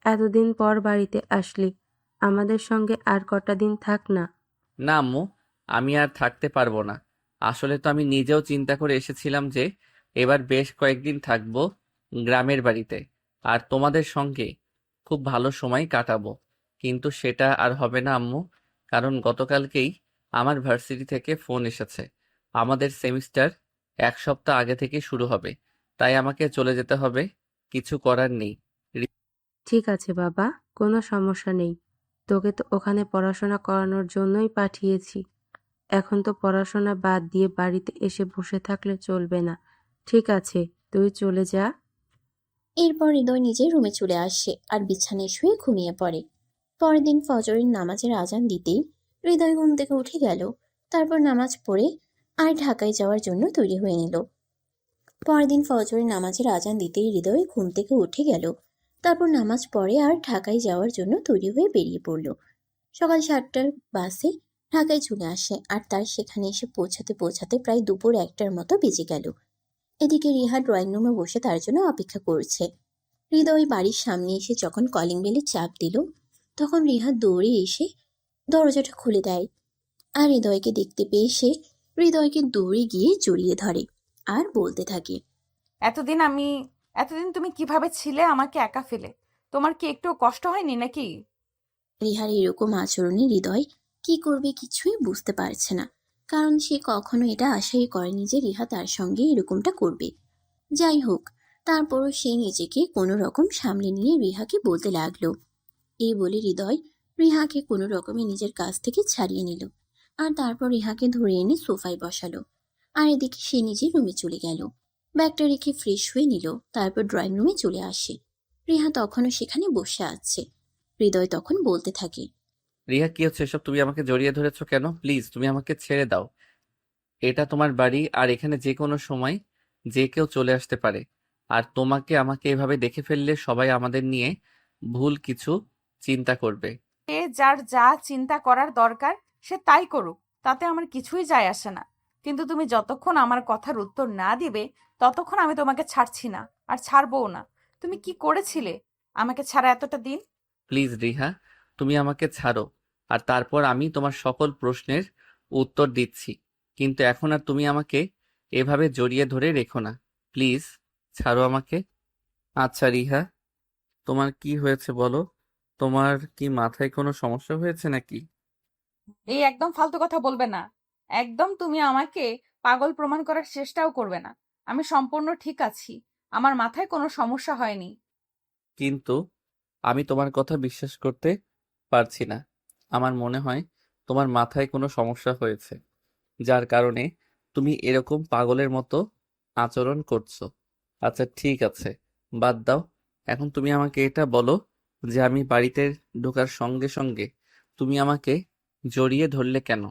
এতদিন পর বাড়িতে আসলি, আমাদের সঙ্গে আর কটা দিন থাক না। না আম্মু, আমি আর থাকতে পারবো না। আসলে তো আমি নিজেও চিন্তা করে এসেছিলাম যে এবার বেশ কয়েকদিন থাকবো গ্রামের বাড়িতে, আর তোমাদের সঙ্গে খুব ভালো সময় কাটাবো। কিন্তু সেটা আর হবে না আম্মু, কারণ গতকালকেই আমার ভার্সিটি থেকে ফোন এসেছে। আমাদের সেমিস্টার 1 সপ্তাহ আগে থেকে শুরু হবে, তাই আমাকে চলে যেতে হবে। কিছু করার নেই। ঠিক আছে বাবা, কোনো সমস্যা নেই। তোকে তো ওখানে পড়াশোনা করানোর জন্যই পাঠিয়েছি। এখন তো পড়াশোনা বাদ দিয়ে বাড়িতে এসে বসে থাকলে চলবে না। ঠিক আছে, তুই চলে যা। এরপর হৃদয় নিজের রুমে চলে আসে আর বিছানায় শুয়ে ঘুমিয়ে পড়ে। পরের দিন ফজরের নামাজের আজান দিতেই হৃদয় ঘুম থেকে উঠে গেল। তারপর নামাজ পড়ে আর ঢাকায় যাওয়ার জন্য তৈরি হয়ে নিল। পরের দিন ফজরের নামাজের আজান দিতেই হৃদয় ঘুম থেকে উঠে গেল। তারপর নামাজ পড়ে আর ঢাকায় যাওয়ার জন্য তৈরি হয়ে বেরিয়ে পড়ল। সকাল 7টার বাসে ঢাকায় চলে আসে আর তার সেখানে এসে পৌঁছাতে পৌঁছাতে প্রায় দুপুর 1টার মতো বেজে গেল। এদিকে রিহা ড্রয়িং রুমে বসে তার জন্য অপেক্ষা করছে। হৃদয় বাড়ির সামনে এসে যখন কলিং বেলে চাপ দিল, তখন রিহা দৌড়ে এসে দরজাটা খুলে দেয়। আর হৃদয়কে দেখতে পেয়ে সে হৃদয়কে দৌড়ে গিয়ে জড়িয়ে ধরে আর বলতে থাকে, এতদিন আমি এতদিন তুমি কিভাবে ছিলে আমাকে একা ফেলে? তোমার কি একটু কষ্ট হয়নি নাকি? রিহার এরকম আচরণে হৃদয় কি করবে কিছুই বুঝতে পারছে না, কারণ সে কখনো এটা আশাই করেনি যে রিহা তার সঙ্গে এরকমটা করবে। যাই হোক, তারপরও সে নিজেকে কোনো রকম সামলে নিয়ে রিহাকে বলতে লাগলো। এই বলে হৃদয় রিহাকে কোনো রকমে নিজের কাছ থেকে ছাড়িয়ে নিল আর তারপর রিহাকে ধরে এনে সোফায় বসালো। আর এদিকে সে নিজের রুমে চলে গেল। ব্যাগটা রেখে ফ্রেশ হয়ে নিল, তারপর ড্রয়িং রুমে চলে আসে। রিহা তখনও সেখানে বসে আছে। হৃদয় তখন বলতে থাকে, রিহা, কি হচ্ছে এসব? তুমি আমাকে জড়িয়ে ধরেছো কেন? প্লিজ তুমি আমাকে ছেড়ে দাও। এটা তোমার বাড়ি, আর এখানে যে কোনো সময় যে কেউ চলে আসতে পারে। আর তোমাকে আমাকে এভাবে দেখে ফেললে সবাই আমাদের নিয়ে ভুল কিছু চিন্তা করবে। এ যার যা চিন্তা করার দরকার সে তাই করুক, তাতে আমার কিছুই যায় আসে না। কিন্তু তুমি যতক্ষণ আমার কথার উত্তর না দিবে, ততক্ষণ আমি তোমাকে ছাড়ছি না, আর ছাড়বও না। তুমি কি করেছিলে আমাকে ছাড়া এতটা দিন? প্লিজ রিহা, তুমি আমাকে ছাড়ো, আর তারপর আমি তোমার সকল প্রশ্নের উত্তর দিচ্ছি। কিন্তু এখন আর তুমি আমাকে এভাবে জড়িয়ে ধরে রেখো না। প্লিজ ছাড়ো আমাকে। আচ্ছা রিহা, তোমার কি হয়েছে বলো? তোমার কি মাথায় কোনো সমস্যা হয়েছে নাকি? এই একদম ফালতু কথা বলবে না। একদম তুমি আমাকে পাগল প্রমাণ করার চেষ্টাও করবে না। আমি সম্পূর্ণ ঠিক আছি, আমার মাথায় কোনো সমস্যা হয়নি। কিন্তু আমি তোমার কথা বিশ্বাস করতে পারছি না। আমার মনে হয় তোমার মাথায় কোনো সমস্যা হয়েছে, যার কারণে তুমি এরকম পাগলের মতো আচরণ করছো। আচ্ছা ঠিক আছে, বাদ দাও। এখন তুমি আমাকে এটা বলো যে আমি বাড়িতে ঢোকার সঙ্গে সঙ্গে তুমি আমাকে জড়িয়ে ধরলে কেন?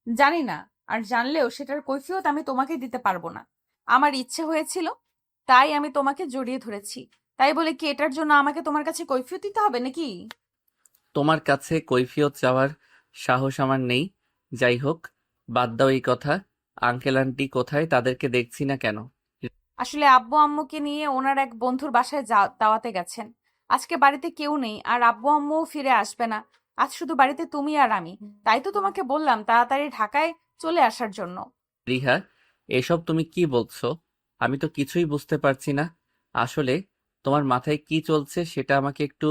জানি না, আর জানলেও সেটার কৈফিয়ত আমি তোমাকে দিতে পারবো না। আমার ইচ্ছে হয়েছিল, তাই আমি তোমাকে জড়িয়ে ধরেছি। তাই বলে কি এটার জন্য আমাকে তোমার কাছে কৈফিয়ত দিতে হবে নাকি? তোমার কাছে কৈফিয়ত চাওয়ার সাহস আমার নেই। যাই হোক, বাদ দাও এই কথা। আঙ্কেল আন্টি কোথায়? তাদেরকে দেখছি না কেন? আসলে আব্বু আম্মুকে নিয়ে ওনার এক বন্ধুর বাসায় দাওয়াতে গেছেন। আজকে বাড়িতে কেউ নেই, আর আব্বু আম্মুও ফিরে আসবে না। আজ শুধু বাড়িতে তুমি আর আমি। তাই তো তোমাকে বললাম তাড়াতাড়ি ঢাকায় চলে আসার জন্য। রিহা, এসব তুমি কি বলছো? আমি তো কিছুই বুঝতে পারছি না। আসলে তোমার মাথায় কি চলছে সেটা আমাকে একটু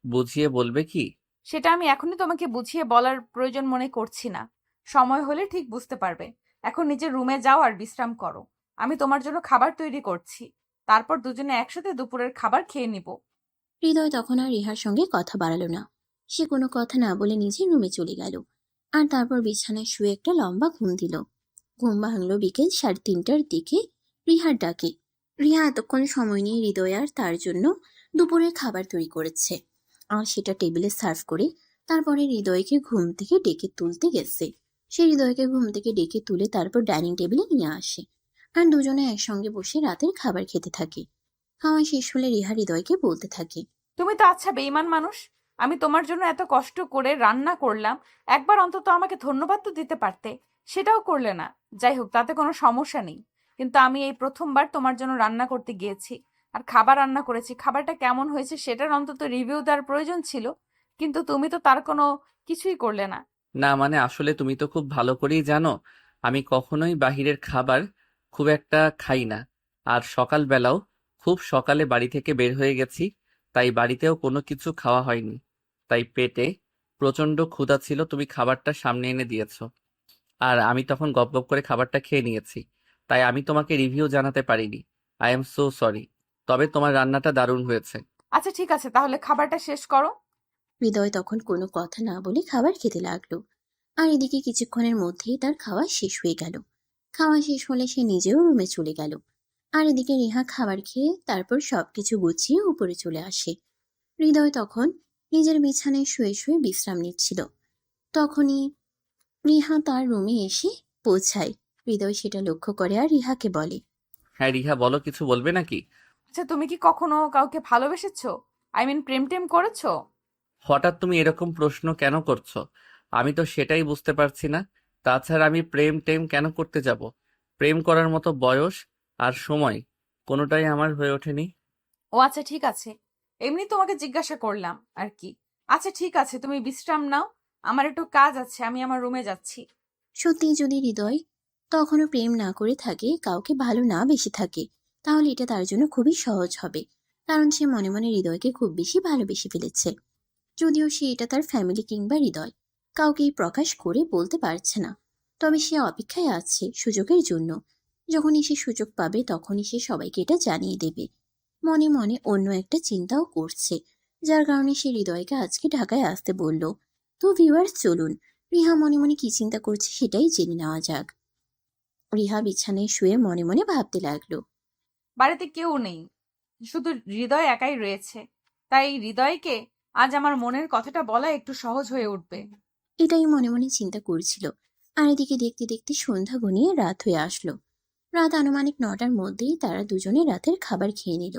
বুঝিয়ে বলবে কি? সেটা আমি এখনই তোমাকে বুঝিয়ে বলার প্রয়োজন মনে করছি না। সময় হলে ঠিক বুঝতে পারবে। এখন নিজের রুমে যাও আর বিশ্রাম করো। আমি তোমার জন্য খাবার তৈরি করছি। তারপর দুজনে একসাথে দুপুরের খাবার খেয়ে নিব। হৃদয় তখন আর রিহার সঙ্গে কথা বাড়ালো না। সে কোনো কথা না বলে নিজের রুমে চলে গেল। আর তারপর বিছানায় শুয়ে একটা লম্বা ঘুম দিল। ঘুম ভাঙল বিকেল 3:30টার দিকে রিহার ডাকে। রিহা এতক্ষণ সময় নিয়ে হৃদয় আর তার জন্য দুপুরের খাবার তৈরি করেছে, আর সেটা টেবিলে সার্ভ করে তারপরে হৃদয়কে ঘুম থেকে ডেকে তুলতে গেছে। সে হৃদয়কে ঘুম থেকে ডেকে তুলে তারপর ডাইনিং টেবিলে নিয়ে আসে, আর দুজনে একসঙ্গে বসে রাতের খাবার খেতে থাকে। খাওয়া শেষ হলে রিহা হৃদয়কে বলতে থাকে, তুমি তো আচ্ছা বেঈমান মানুষ। আমি তোমার জন্য এত কষ্ট করে রান্না করলাম, একবার অন্তত আমাকে ধন্যবাদ তো দিতে পারতে। সেটাও করলে না। যাই হোক, তাতে কোনো সমস্যা নেই। কিন্তু আমি এই প্রথমবার তোমার জন্য রান্না করতে গিয়েছি আর খাবার রান্না করেছি। খাবারটা কেমন হয়েছে সেটার অন্তত রিভিউ দেওয়ার প্রয়োজন ছিল, কিন্তু তুমি তো তার কোনো কিছুই করলে না। না মানে আসলে তুমি তো খুব ভালো করেই জানো আমি কখনোই বাহিরের খাবার খুব একটা খাই না। আর সকালবেলাও খুব সকালে বাড়ি থেকে বের হয়ে গেছি, তাই বাড়িতেও কোনো কিছু খাওয়া হয়নি। তাই পেটে প্রচন্ড ক্ষুধা ছিল, তুমি খাবারটা সামনে এনে দিয়েছো আর আমি তখন গপ গপ করে খাবারটা খেয়ে নিয়েছি। তাই আমি তোমাকে রিভিউ জানাতে পারিনি। I am so sorry. তবে তোমার রান্নাটা দারুণ হয়েছে। আচ্ছা ঠিক আছে, তাহলে খাবারটা শেষ করো। হৃদয় তখন কোনো কথা না বলে খাবার খেতে লাগলো। আর এদিকে কিছুক্ষণের মধ্যেই তার খাওয়া শেষ হয়ে গেল। খাওয়া শেষ হলে সে নিজেও রুমে চলে গেল। আর এদিকে রিহা খাবার খেয়ে তারপর সবকিছু গুছিয়ে উপরে চলে আসে। হৃদয় তখন নিজের বিছানায় শুয়ে শুয়ে বিশ্রাম নিচ্ছিল। তখনই রিহা তার রুমে এসে পৌঁছায়। হৃদয় সেটা লক্ষ্য করে আর রিহাকে বলে, হ্যাঁ রিহা, বলো, কিছু বলবে নাকি? আচ্ছা, তুমি কি কখনো কাউকে ভালোবেসেছো? আই মিন প্রেম টেম করেছো? হঠাৎ তুমি এরকম প্রশ্ন কেন করছো? আমি তো সেটাই বুঝতে পারছি না। তাছাড়া আমি প্রেম টেম কেন করতে যাব? প্রেম করার মতো বয়স আর সময় কোনোটাই আমার হয়ে ওঠেনি। ও আচ্ছা ঠিক আছে, এমনি তোমাকে জিজ্ঞাসা করলাম আর কি। আচ্ছা ঠিক আছে, তুমি বিশ্রাম নাও। আমার একটু কাজ আছে, আমি আমার রুমে যাচ্ছি। সত্যি যদি হৃদয় তখনও প্রেম না করে থাকে, কাউকে ভালো না বেশি থাকে, তাহলে এটা তার জন্য খুবই সহজ হবে। কারণ সে মনে মনে হৃদয়কে খুব বেশি ভালোবেসে ফেলেছে। যদিও সে এটা তার ফ্যামিলি কিংবা হৃদয় কাউকেই প্রকাশ করে বলতে পারছে না। তবে সে অপেক্ষায় আছে সুযোগের জন্য। যখনই সে সুযোগ পাবে তখনই সে সবাইকে এটা জানিয়ে দেবে। মনে মনে অন্য একটা চিন্তাও করছে, যার কারণে সে হৃদয়কে আজকে ঢাকায় আসতে বলল। তো ভিউয়ার্স, চলুন রিহা মনে মনে কি চিন্তা করছে সেটাই জেনে নেওয়া যাক। রিহা বিছানায় শুয়ে মনে মনে ভাবতে লাগলো। বাড়িতে কেউ নেই, শুধু হৃদয় একাই রয়েছে। তাই হৃদয়কে আজ আমার মনের কথাটা বলা একটু সহজ হয়ে উঠবে। এটাই মনে মনে চিন্তা করছিল। আর এদিকে দেখতে দেখতে সন্ধ্যা ঘনিয়ে রাত হয়ে আসলো। রাত আনুমানিক 9টার মধ্যেই তারা দুজনে রাতের খাবার খেয়ে নিল।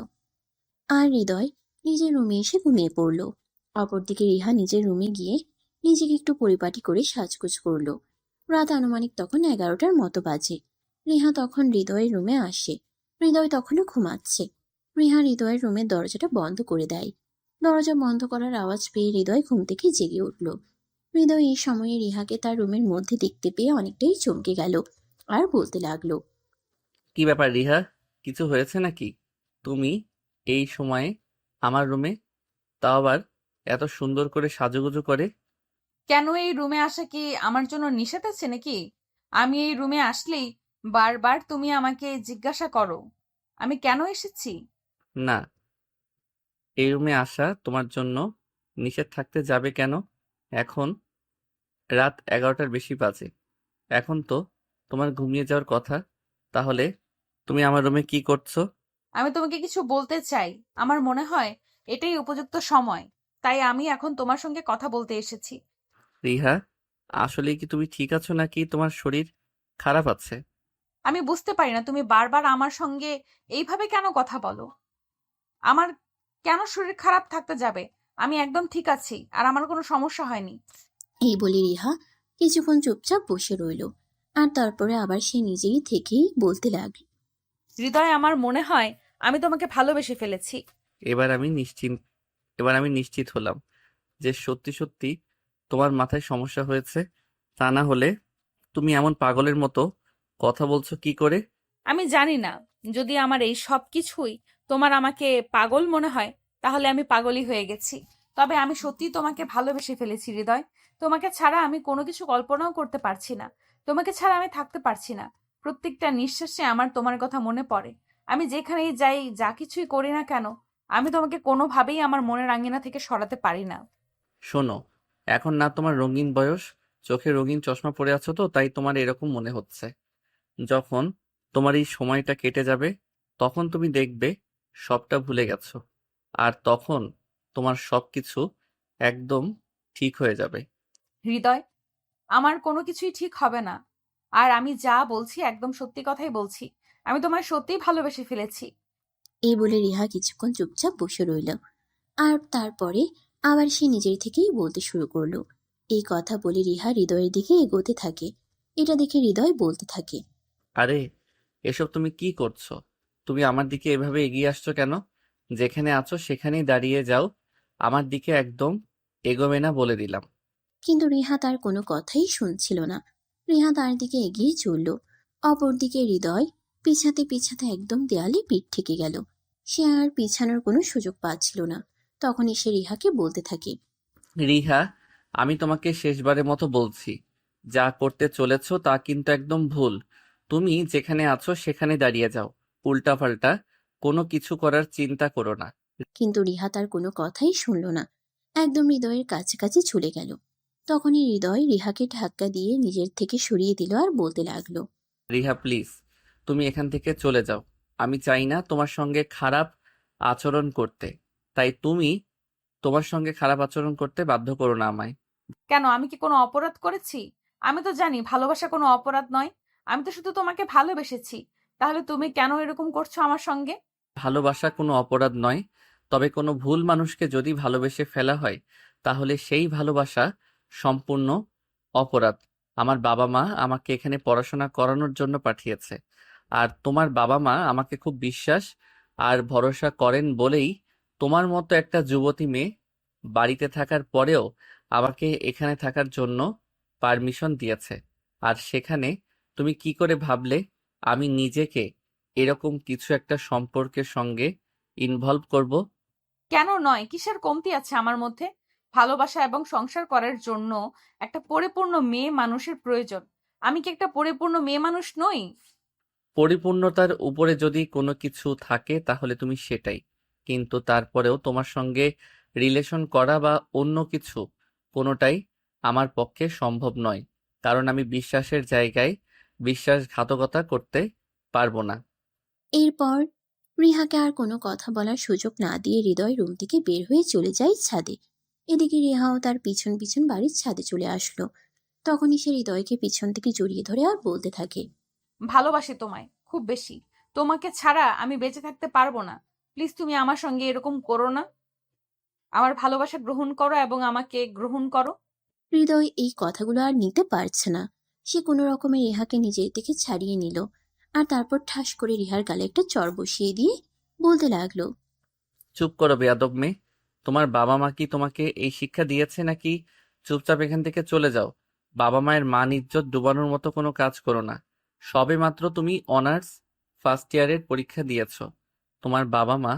আর হৃদয় নিজের রুমে এসে ঘুমিয়ে পড়ল। অপরদিকে রিহা নিজের রুমে গিয়ে নিজেকে একটু পরিপাটি করে সাজগোজ করলো। রাত আনুমানিক তখন 11টার মতো বাজে। রিহা তখন হৃদয়ের রুমে আসে। হৃদয় তখনও ঘুমাচ্ছে। রিহা হৃদয়ের রুমের দরজাটা বন্ধ করে দেয়। দরজা বন্ধ করার আওয়াজ পেয়ে হৃদয় ঘুম থেকে জেগে উঠল। হৃদয় এই সময়ে রিহাকে তার রুমের মধ্যে দেখতে পেয়ে অনেকটাই চমকে গেল আর বলতে লাগলো, কি ব্যাপার রিহা, কিছু হয়েছে নাকি? তুমি এই সময়ে আমার রুমে, তাও আবার এত সুন্দর করে সাজুগুজু করে? কেন, এই রুমে আসা কি আমার জন্য নিষেধ আছে নাকি? আমি এই রুমে আসলেই বারবার তুমি আমাকে জিজ্ঞাসা করো আমি কেন এসেছি। না, এই রুমে আসা তোমার জন্য নিষেধ থাকতে যাবে কেন? এখন রাত 11টার বেশি বাজে। এখন তো তোমার ঘুমিয়ে যাওয়ার কথা। তাহলে তুমি আমার রুমে কি করছো? আমি তোমাকে কিছু বলতে চাই। আমার মনে হয় এটাই উপযুক্ত সময়, তাই আমি এখন তোমার সঙ্গে কথা বলতে এসেছি। রিহা, আসলে কি তুমি ঠিক আছো নাকি তোমার শরীর খারাপ আছে? আমি বুঝতে পারি না তুমি বারবার আমার সঙ্গে এইভাবে কেন কথা বলো। আমার কেন শরীর খারাপ থাকতে যাবে? আমি একদম ঠিক আছি আর আমার কোনো সমস্যা হয়নি। এই বলে রিহা কিছুক্ষণ চুপচাপ বসে রইল। আর তারপরে আবার সে নিজেই থেকেই বলতে লাগল, হৃদয়, আমার মনে হয় আমি তোমাকে ভালোবেসে ফেলেছি। এবার আমি নিশ্চিন্ত এবার আমি নিশ্চিত হলাম যে সত্যি সত্যি তোমার মাথায় সমস্যা হয়েছে। তা না হলে তুমি এমন পাগলের মতো কথা বলছো কি করে? আমি জানি না, যদি আমার এই সব কিছুই তোমার আমাকে পাগল মনে হয়, তাহলে আমি পাগলই হয়ে গেছি। তবে আমি সত্যিই তোমাকে ভালোবেসে ফেলেছি হৃদয়। তোমাকে ছাড়া আমি কোনো কিছু কল্পনাও করতে পারছি না। তোমাকে ছাড়া আমি থাকতে পারছি না। প্রত্যেকটা নিঃশ্বাসে আমার তোমার কথা মনে পড়ে। আমি যেখানেই যাই, যা কিছুই করি না কেন, আমি তোমাকে কোনোভাবেই আমার মনের আঙ্গিনা থেকে সরাতে পারি না। শোনো, এখন না তোমার রঙিন বয়স, চোখে রঙিন চশমা পরে আছো তো তাই তোমার এরকম মনে হচ্ছে। যখন তোমার এই সময়টা কেটে যাবে তখন তুমি দেখবে সবটা ভুলে গেছো। আর তখন তোমার সবকিছু একদম ঠিক হয়ে যাবে। হৃদয়, আমার কোনো কিছুই ঠিক হবে না। আর আমি যা বলছি একদম সত্যি কথাই বলছি। আমি তোমায় সত্যিই ভালোবেসে ফেলেছি। এই বলে রিহা কিছুক্ষণ চুপচাপ বসে রইল। আর তারপরে আবার সে নিজের থেকেই বলতে শুরু করলো। এই কথা বলে রিহা হৃদয়ের দিকে এগোতে থাকে। এটা দেখে হৃদয় বলতে থাকে। আরে, এসব তুমি কি করছো? তুমি আমার দিকে এভাবে এগিয়ে আসছো কেন? যেখানে আছো সেখানেই দাঁড়িয়ে যাও, আমার দিকে একদম এগোবে না বলে দিলাম। কিন্তু রিহা তার কোনো কথাই শুনছিল না। রিহা তার দিকে এগিয়ে চলল। অপরদিকে হৃদয় পিছাতে পিছাতে একদম দেয়ালে পিঠ ঠেকে গেল। সে আর পিছানোর কোনো সুযোগ পাচ্ছিল না। তখনই সে রিহাকে বলতে থাকে। রিহা, আমি তোমাকে শেষবারের মতো বলছি, যা করতে চলেছো তা কিন্তু একদম ভুল। তুমি যেখানে আছো সেখানে দাঁড়িয়ে যাও, উল্টাপাল্টা কোনো কিছু করার চিন্তা করো না। কিন্তু রিহা তার কোনো কথাই শুনল না। একদম হৃদয়ের কাছাকাছি চলে গেল। তখনই হৃদয় রিহাকে ধাক্কা দিয়ে নিজের থেকে সরিয়ে দিল আর বলতে লাগলো। রিহা প্লিজ, তুমি এখান থেকে চলে যাও। আমি চাই না তোমার সঙ্গে খারাপ আচরণ করতে, তাই তুমি তোমার সঙ্গে খারাপ আচরণ করতে বাধ্য করো না আমায়। কেন, আমি কি কোনো অপরাধ করেছি? আমি তো জানি ভালোবাসা কোনো অপরাধ নয়। আমি তো শুধু তোমাকে ভালোবেসেছি। তাহলে তুমি কেন এরকম করছো আমার সঙ্গে? ভালোবাসা কোনো অপরাধ নয়, তবে কোনো ভুল মানুষকে যদি ভালোবেসে ফেলা হয় তাহলে সেই ভালোবাসা সম্পূর্ণ অপরাধ। আমার বাবা মা আমাকে এখানে পড়াশোনা করানোর জন্য পাঠিয়েছে, আর তোমার বাবা মা আমাকে খুব বিশ্বাস আর ভরসা করেন বলেই তোমার মতো একটা যুবতী মেয়ে বাড়িতে থাকার পরেও আমাকে এখানে থাকার জন্য পারমিশন দিয়েছে। আর সেখানে তুমি কি করে ভাবলে আমি নিজেকে এরকম কিছু একটা সম্পর্কের সঙ্গে ইনভলভ করব? কেন নয়? কিসের কমতি আছে আমার মধ্যে? ভালোবাসা এবং সংসার করার জন্য একটা পরিপূর্ণ মেয়ে মানুষের প্রয়োজন। আমি কি একটা পরিপূর্ণ মেয়ে মানুষ নই? পরিপূর্ণতার উপরে যদি কোনো কিছু থাকে তাহলে তুমি সেটাই, কিন্তু তারপরেও তোমার সঙ্গে রিলেশন করা বা অন্য কিছু কোনোটাই আমার পক্ষে সম্ভব নয়, কারণ আমি বিশ্বাসের জায়গায় বিশ্বাসঘাতকতা করতে পারবো না। এরপর রিহাকে আর কোনো কথা বলার সুযোগ না দিয়ে হৃদয় রুম থেকে বের হয়ে চলে যায় ছাদে। এদিকে রিহাও তার পিছন পিছন বাড়ির ছাদে চলে আসলো। তখনই সে হৃদয়কে পিছন থেকে জড়িয়ে ধরে আর বলতে থাকে। ভালোবাসি তোমায় খুব বেশি। তোমাকে ছাড়া আমি বেঁচে থাকতে পারবো না। প্লিজ তুমি আমার সঙ্গে এরকম করো না। আমার ভালোবাসা গ্রহণ করো এবং আমাকে গ্রহণ করো। হৃদয় এই কথাগুলো আর নিতে পারছে না। সে কোনো রকমে রিহাকে নিজের থেকে ছাড়িয়ে নিল। আর তারপর ঠাস করে রিহার গালে একটা চড় বসিয়ে দিয়ে বলতে লাগলো। চুপ করো বেয়াদব মেয়ে, তোমার বাবা মা কি তোমাকে এই শিক্ষা দিয়েছে নাকি? চুপচাপ এখান থেকে চলে যাও। বাবা মায়ের মান ইজ্জত ডুবানোর মতো কোনো কাজ করো না। সবে মাত্র তুমি অনার্স ফার্স্ট ইয়ারের পরীক্ষা দিয়েছো। তোমার বাবা মা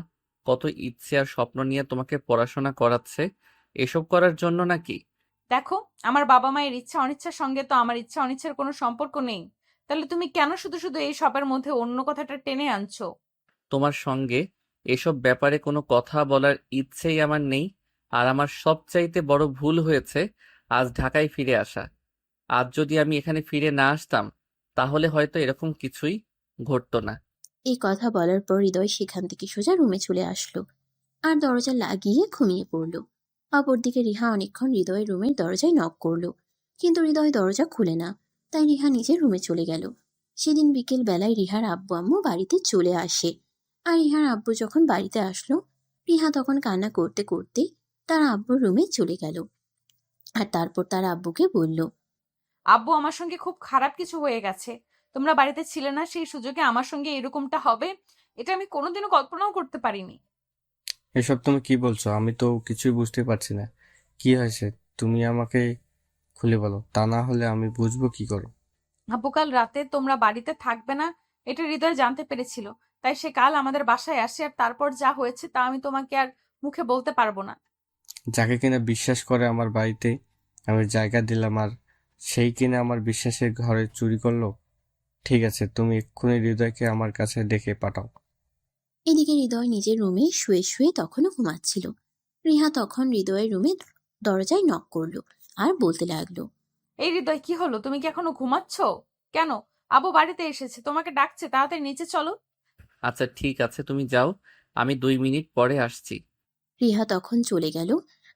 কত ইচ্ছে আর স্বপ্ন নিয়ে তোমাকে পড়াশোনা করাচ্ছে, এসব করার জন্য নাকি? দেখো, আমার বাবা মায়ের ইচ্ছা অনিচ্ছার সঙ্গে তো আমার ইচ্ছা অনিচ্ছার কোনো সম্পর্ক নেই। তাহলে তুমি কেন শুধু শুধু এই সবের মধ্যে অন্য কথাটা টেনে আনছো? তোমার সঙ্গে এসব ব্যাপারে কোনো কথা বলার ইচ্ছেই আমার নেই। আর আমার সবচাইতে বড় ভুল হয়েছে আজ ঢাকায় ফিরে আসা। আজ যদি আমি এখানে ফিরে না আসতাম তাহলে হয়তো এরকম কিছুই ঘটতো না। এই কথা বলার পর হৃদয় সেখান থেকে সোজা রুমে চলে আসলো আর দরজা লাগিয়ে ঘুমিয়ে পড়ল। অপরদিকে রিহা অনেকক্ষণ হৃদয়ের রুমের দরজায় নক করলো, কিন্তু হৃদয় দরজা খুলে না। তাই রিহা নিজের রুমে চলে গেল। সেদিন বিকেল বেলায় রিহার আব্বু আম্মু বাড়িতে চলে আসে। আর রিহার আব্বু যখন বাড়িতে আসলো, রিহা তখন কান্না করতে করতে তার আব্বুর রুমে চলে গেল। আর তারপর তার আব্বুকে বলল। আব্বু, আমার সঙ্গে খুব খারাপ কিছু হয়ে গেছে। তোমরা বাড়িতে ছিলে না, সেই সুযোগে আমার সঙ্গে এরকমটা হবে এটা আমি কোনোদিনও কল্পনাও করতে পারিনি। এসব তুমি কি বলছো? আমি তো কিছুই বুঝতে পারছি না। কি হয়েছে? তুমি আমাকে খুলে বলো, তা না হলে আমি বুঝবো কি করে। আব্বু, কাল রাতে তোমরা বাড়িতে থাকবে না এটা হৃদয় জানতে পেরেছিল। তাই সে কাল আমাদের বাসায় আসে, আর তারপর যা হয়েছে তা আমি তোমাকে আর মুখে বলতে পারবো না। যাকে কিনা বিশ্বাস করে আমার বাড়িতে আমি জায়গা দিলাম, আর সেই কিনা আমার বিশ্বাসের ঘরে চুরি করলো। ঠিক আছে, তুমি এক্ষুনি হৃদয়কে আমার কাছে ডেকে পাঠাও। এদিকে হৃদয় নিজের রুমে শুয়ে শুয়ে তখনও ঘুমাচ্ছিল। রিহা তখন হৃদয়ের রুমে দরজায় নক করলো আর বলতে লাগলো, এই হৃদয়, কি হলো? তুমি কি এখনো ঘুমাচ্ছ? কেন? আবু বাড়িতে এসেছে, তোমাকে ডাকছে, তাড়াতাড়ি নিচে চলো। আচ্ছা ঠিক আছে, তুমি যাও, আমি 2 মিনিট পরে আসছি। রিহা তখন চলে গেল।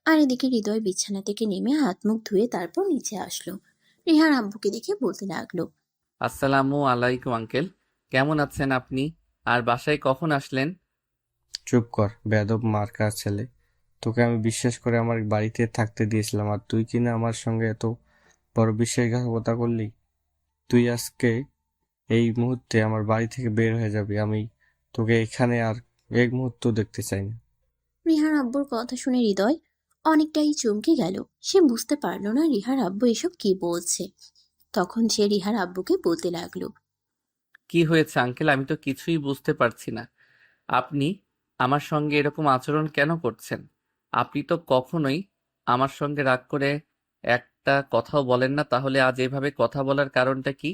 আর এদিকে হৃদয় বিছানা থেকে নেমে হাত মুখ ধুয়ে তারপর নিচে আসলো। রিহার আব্বুকে দেখে বলতে লাগলো, আসসালামু আলাইকুম আঙ্কেল, কেমন আছেন আপনি? আর বাসায় কখন আসলেন? চুপ কর, বেয়াদব মার্কা ছেলে। তোকে আমি বিশ্বাস করে আমার বাড়িতে থাকতে দিয়েছিলাম, আর তুই কিনা আমার সঙ্গে এত বড় বিশ্বাসঘাতকতা করলি। তুই আজকে এই মুহূর্তে আমার বাড়ি থেকে বের হয়ে যাবি। আমি তোকে এখানে আর এক মুহূর্ত দেখতে চাই না। রিহার আব্বুর কথা শুনে হৃদয় অনেকটাই চমকে গেল। সে বুঝতে পারলো না রিহার আব্বু এসব কি বলছে। তখন সে রিহার আব্বুকে বলতে লাগলো, কি হয়েছে আঙ্কেল? আমি তো কিছুই বুঝতে পারছি না। আপনি আমার সঙ্গে এরকম আচরণ কেন করছেন? আপনি তো কখনোই আমার সঙ্গে রাগ করে একটা কথাও বলেন না, তাহলে আজ এভাবে কথা বলার কারণটা কি?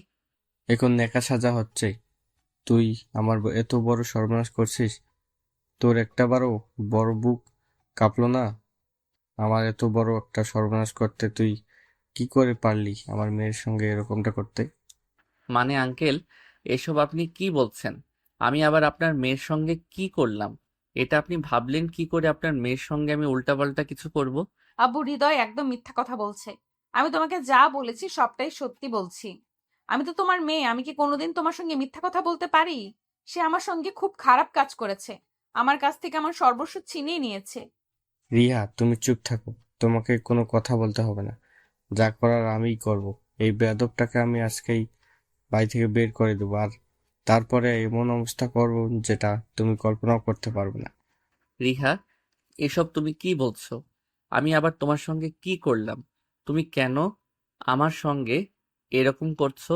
এখন নেকা সাজা হচ্ছে। তুই আমার এত বড় সর্বনাশ করছিস, তোর একটাবারও বড় বুক কাঁপলো না? আমার এত বড় একটা সর্বনাশ করতে তুই কি করে পারলি আমার মেয়ের সঙ্গে এরকমটা করতে? মানে আঙ্কেল, এসব আপনি কি বলছেন? আমি আবার আপনার মেয়ের সঙ্গে কি করলাম? এটা আপনি ভাবলেন কি করে আপনার মেয়ের সঙ্গে আমি উল্টাপাল্টা কিছু করব? আব্বু, হৃদয় একদম মিথ্যা কথা বলছে। আমি তোমাকে যা বলেছি সবটাই সত্যি বলছি। আমি তো তোমার মেয়ে, আমি কি কোনোদিন তোমার সঙ্গে মিথ্যা কথা বলতে পারি? সে আমার সঙ্গে খুব খারাপ কাজ করেছে, আমার কাছ থেকে আমার সর্বস্ব ছিনিয়ে নিয়েছে। রিয়া, তুমি চুপ থাকো। তোমাকে কোনো কথা বলতে হবে না। যা করার আমিই করব। এই বেয়াদবটাকে আমি আজকেই বাড়ি থেকে বের করে দেবো, আর তারপরে এমন অবস্থা করব যেটা তুমি কল্পনাও করতে পারবে না। রিহা, এসব তুমি কি বলছো? আমি আবার তোমার সঙ্গে কি করলাম? তুমি কেন আমার সঙ্গে এরকম করছো?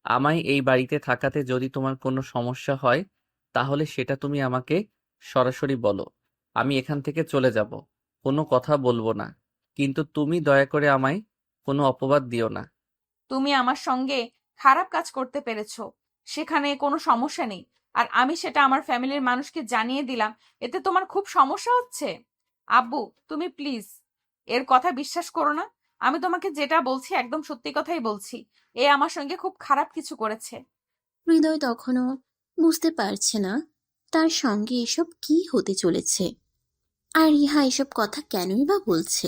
আমায় এই বাড়িতে থাকাতে যদি তোমার কোনো সমস্যা হয়, তাহলে সেটা তুমি আমাকে সরাসরি বলো। আমি এখান থেকে চলে যাব, কোনো কথা বলবো না। কিন্তু তুমি দয়া করে আমায় কোনো অপবাদ দিও না। তুমি আমার সঙ্গে খারাপ কাজ করতে পেরেছো, সেখানে কোনো সমস্যা নেই। আর আমি সেটা আমার ফ্যামিলির মানুষকে জানিয়ে দিলাম, এতে তোমার খুব সমস্যা হচ্ছে? আব্বু, তুমি প্লিজ এর কথা বিশ্বাস করো না। আমি তোমাকে যেটা বলছি একদম সত্যি কথাই বলছি। এ আমার সঙ্গে খুব খারাপ কিছু করেছে। হৃদয় তখনও বুঝতে পারছে না তার সঙ্গে এসব কি হতে চলেছে, আর রিহা এসব কথা কেনই বা বলছে।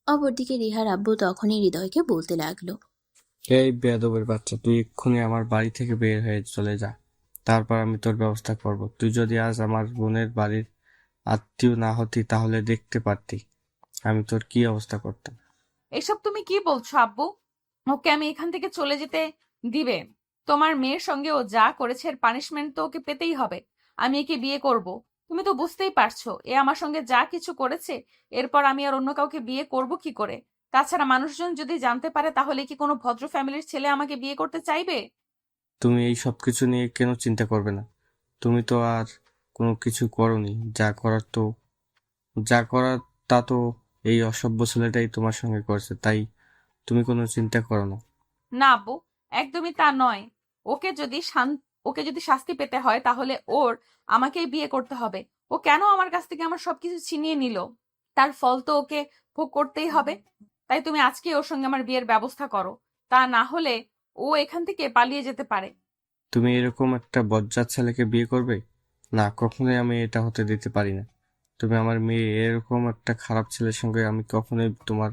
অপরদিকে রিহার আব্বু তখনই হৃদয়কে বলতে লাগলো, এই বেয়াদবের বাচ্চা, তুই এক্ষুনি আমার বাড়ি থেকে বের হয়ে চলে যা। তারপর আমি তোর ব্যবস্থা করব। তুই যদি আজ আমার বোনের বাড়ির আত্মীয় না হতি তাহলে দেখতে পারতি আমি তোর কি অবস্থা করতাম। এসব তুমি কি বলছো আব্বু? ওকে আমি এখান থেকে চলে যেতে দিবে? তোমার মেয়ের সঙ্গে ও যা করেছে এর পানিশমেন্ট তো ওকে পেতেই হবে। আমি একে বিয়ে করব। তুমি তো বুঝতেই পারছো এ আমার সঙ্গে যা কিছু করেছে, এরপর আমি আর অন্য কাউকে বিয়ে করব কি করে? তাছাড়া মানুষজন যদি জানতে পারে তাহলে কি কোনো ভদ্র ফ্যামিলির ছেলে আমাকে বিয়ে করতে চাইবে? তুমি এই সব কিছু নিয়ে কেন চিন্তা করবে না? তুমি তো আর কোনো কিছু করোনি। যা করার তা তো এই অসভ্য ছেলেটাই তোমার সঙ্গে করেছে, তাই তুমি কোনো চিন্তা করো না। না আব্বু, একদমই তা নয়। ওকে যদি ওকে যদি শাস্তি পেতে হয় তাহলে আমাকেই বিয়ে করতে হবে। ও কেন আমার কাছ থেকে আমার সবকিছু ছিনিয়ে নিল? তার ফল তো ওকে ভোগ করতেই হবে। তাই তুমি আজকে ওর সঙ্গে আমার বিয়ের ব্যবস্থা করো, তা না হলে ও এখান থেকে পালিয়ে যেতে পারে। তুমি এরকম একটা বজ্জাত ছেলেকে বিয়ে করবে? না, কখনোই আমি এটা হতে দিতে পারি না। তুমি আমার মেয়ে, এরকম একটা খারাপ ছেলের সঙ্গে আমি কখনোই তোমার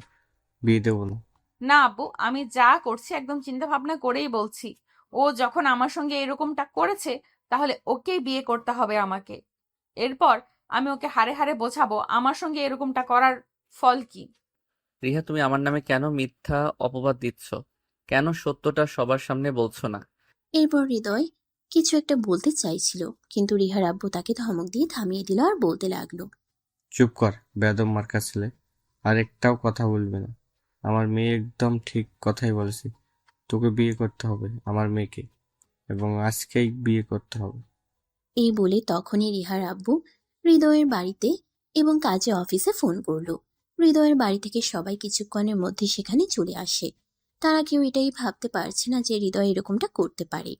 বিয়ে দেবো না। না আব্বু, আমি যা করছি একদম চিন্তা ভাবনা করেই বলছি। ও যখন আমার সঙ্গে এরকমটা করেছে, তাহলে ওকেই বিয়ে করতে হবে আমাকে। এরপর আমি ওকে হাড়ে হাড়ে বোঝাবো আমার সঙ্গে এরকমটা করার ফল কি। রিহা, তুমি আমার নামে কেন মিথ্যা অপবাদ দিচ্ছ? কেন সত্যটা সবার সামনে বলছো না? এরপর হৃদয় কিছু একটা বলতে চাইছিল, কিন্তু রিহার আব্বু তাকে ধমক দিয়ে থামিয়ে দিল আর বলতে লাগলো, চুপ কর, বেয়াদব মার্কা ছেলে। আর একটাও কথা বলবে না। আমার মেয়ে একদম ঠিক কথাই বলেছে। তোকে বিয়ে করতে হবে আমার মেয়েকে, এবং আজকেই বিয়ে করতে হবে। এই বলে তখনই রিহার আব্বু হৃদয়ের বাড়িতে এবং কাজে অফিসে ফোন করলো। হৃদয়ের বাড়ি থেকে সবাই কিছুক্ষণের মধ্যে সেখানে চলে আসে। তারা কেউ এটাই ভাবতে পারছে না যে হৃদয় এরকমটা করতে পারে।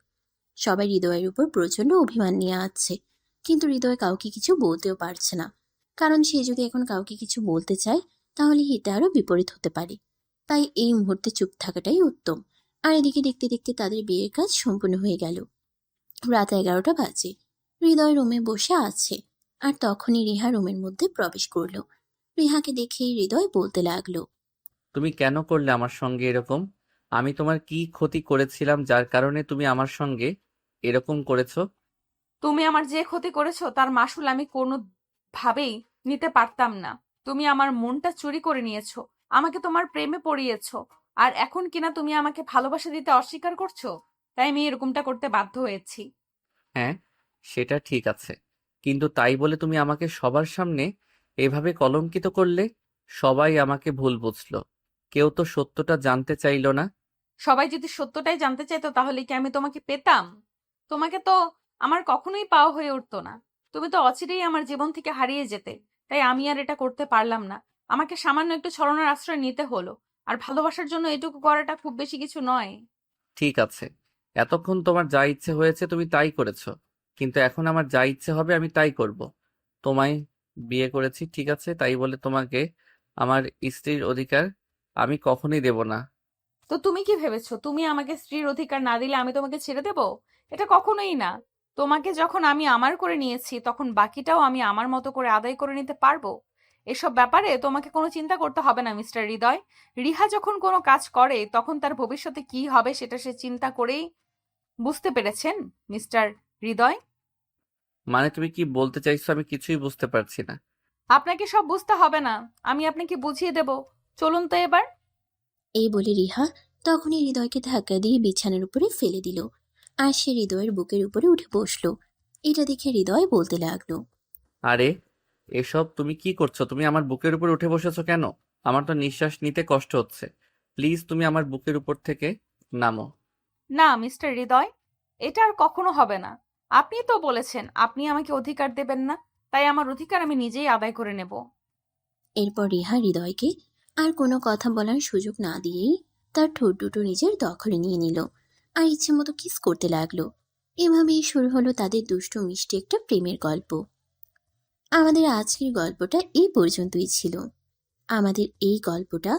সবাই হৃদয়ের উপর প্রচন্ড অভিমান নিয়ে আছে, কিন্তু হৃদয় কাউকে কিছু বলতেও পারছে না, কারণ সে যদি এখন কাউকে কিছু বলতে চায় তাহলে হিতে আরো বিপরীত হতে পারে। তাই এই মুহূর্তে চুপ থাকাটাই উত্তম। আর এদিকে দেখতে দেখতে তাদের বিয়ের কাজ সম্পূর্ণ হয়ে গেল। রাত 11টা বাজে। হৃদয় রুমে বসে আছে, আর তখনই রিহা রুমের মধ্যে প্রবেশ করলো। রিহাকে দেখেই হৃদয় বলতে লাগলো, তুমি কেন করলে আমার সঙ্গে এরকম? আমি তোমার কি ক্ষতি করেছিলাম যার কারণে তুমি আমার সঙ্গে এরকম করেছো? তুমি আমার যে ক্ষতি করেছো তার মাসুল আমি কোনোভাবেই নিতে পারতাম না। তুমি আমার মনটা চুরি করে নিয়েছো, আমাকে তোমার প্রেমে পড়িয়েছো, আর এখন কিনা তুমি আমাকে ভালোবাসা দিতে অস্বীকার করছো। তাই আমি এরকমটা করতে বাধ্য হয়েছি। হ্যাঁ, সেটা ঠিক আছে, কিন্তু তাই বলে তুমি আমাকে সবার সামনে এভাবে কলঙ্কিত করলে। সবাই আমাকে ভুল বুঝলো, কেউ তো সত্যটা জানতে চাইলো না। সবাই যদি সত্যটাই জানতে চাইতো তাহলে কি আমি তোমাকে পেতাম? তোমাকে তো আমার কখনোই পাওয়া হয়ে উঠতো না। তুমি তো অচিরেই আমার জীবন থেকে হারিয়ে যেতে। তাই আমি আর এটা করতে পারলাম না। আমাকে সামান্য একটু ছলনার আশ্রয় নিতে হলো। আর ভালোবাসার জন্য এটুকু করাটা খুব বেশি কিছু নয়। ঠিক আছে, এতক্ষণ তোমার যা ইচ্ছে হয়েছে তুমি তাই করেছো, কিন্তু এখন আমার যা ইচ্ছে হবে আমি তাই করব। তোমায় বিয়ে করেছি ঠিক আছে, তাই বলে তোমাকে আমার স্ত্রীর অধিকার আমি কখনোই দেব না। তো তুমি কি ভেবেছো তুমি আমাকে স্ত্রীর অধিকার না দিলে আমি তোমাকে ছেড়ে দেব? এটা কখনোই না। তোমাকে যখন আমি আমার করে নিয়েছি তখন বাকিটাও আমি আমার মতো করে আদায় করে নিতে পারবো। এসব ব্যাপারে তোমাকে কোনো চিন্তা করতে হবে না মিস্টার হৃদয়। রিহা যখন কোনো কাজ করে তখন তার ভবিষ্যতে কি হবে সেটা সে চিন্তা করেই বুঝতে পেরেছেন মিস্টার হৃদয়। মানে তুমি কি বলতে চাইছো আমি কিছুই বুঝতে পারছি না। আপনাকে সব বুঝতে হবে না, আমি আপনাকে বুঝিয়ে দেব। চলুন তো এবার। এই বলে রিহা তখনই হৃদয়কে ধাক্কা দিয়ে বিছানার উপরে ফেলে দিল, আর সে হৃদয়ের বুকের উপরে উঠে বসলো। এটা দেখে হৃদয় বলতে লাগলো, আরে, এসব তুমি কি করছো? তুমি আমার বুকের উপর উঠে বসেছো কেন? আমার তো নিঃশ্বাস নিতে কষ্ট হচ্ছে। প্লিজ তুমি আমার বুকের উপর থেকে নামো। না মিস্টার হৃদয়, এটা আর কখনো হবে না। আপনি তো বলেছেন আপনি আমাকে অধিকার দেবেন না, তাই আমার অধিকার আমি নিজেই আদায় করে নেব। এরপর রিহা হৃদয়কে আর কোনো কথা বলার সুযোগ না দিয়েই তার ঠোঁট দুটো নিজের দখলে নিয়ে নিল, আর ইচ্ছে মতো কিস করতে লাগলো। এভাবেই শুরু হলো তাদের দুষ্টু মিষ্টি একটা প্রেমের গল্প। আমাদের আজকের গল্পটা এই পর্যন্তই ছিল। আমাদের এই গল্পটা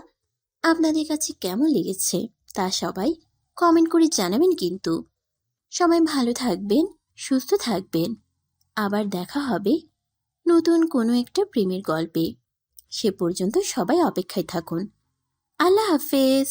আপনাদের কাছে কেমন লেগেছে তা সবাই কমেন্ট করে জানাবেন কিন্তু। সবাই ভালো থাকবেন, সুস্থ থাকবেন। আবার দেখা হবে নতুন কোনো একটা প্রেমের গল্পে। সে পর্যন্ত সবাই অপেক্ষায় থাকুন। আল্লাহ হাফেজ।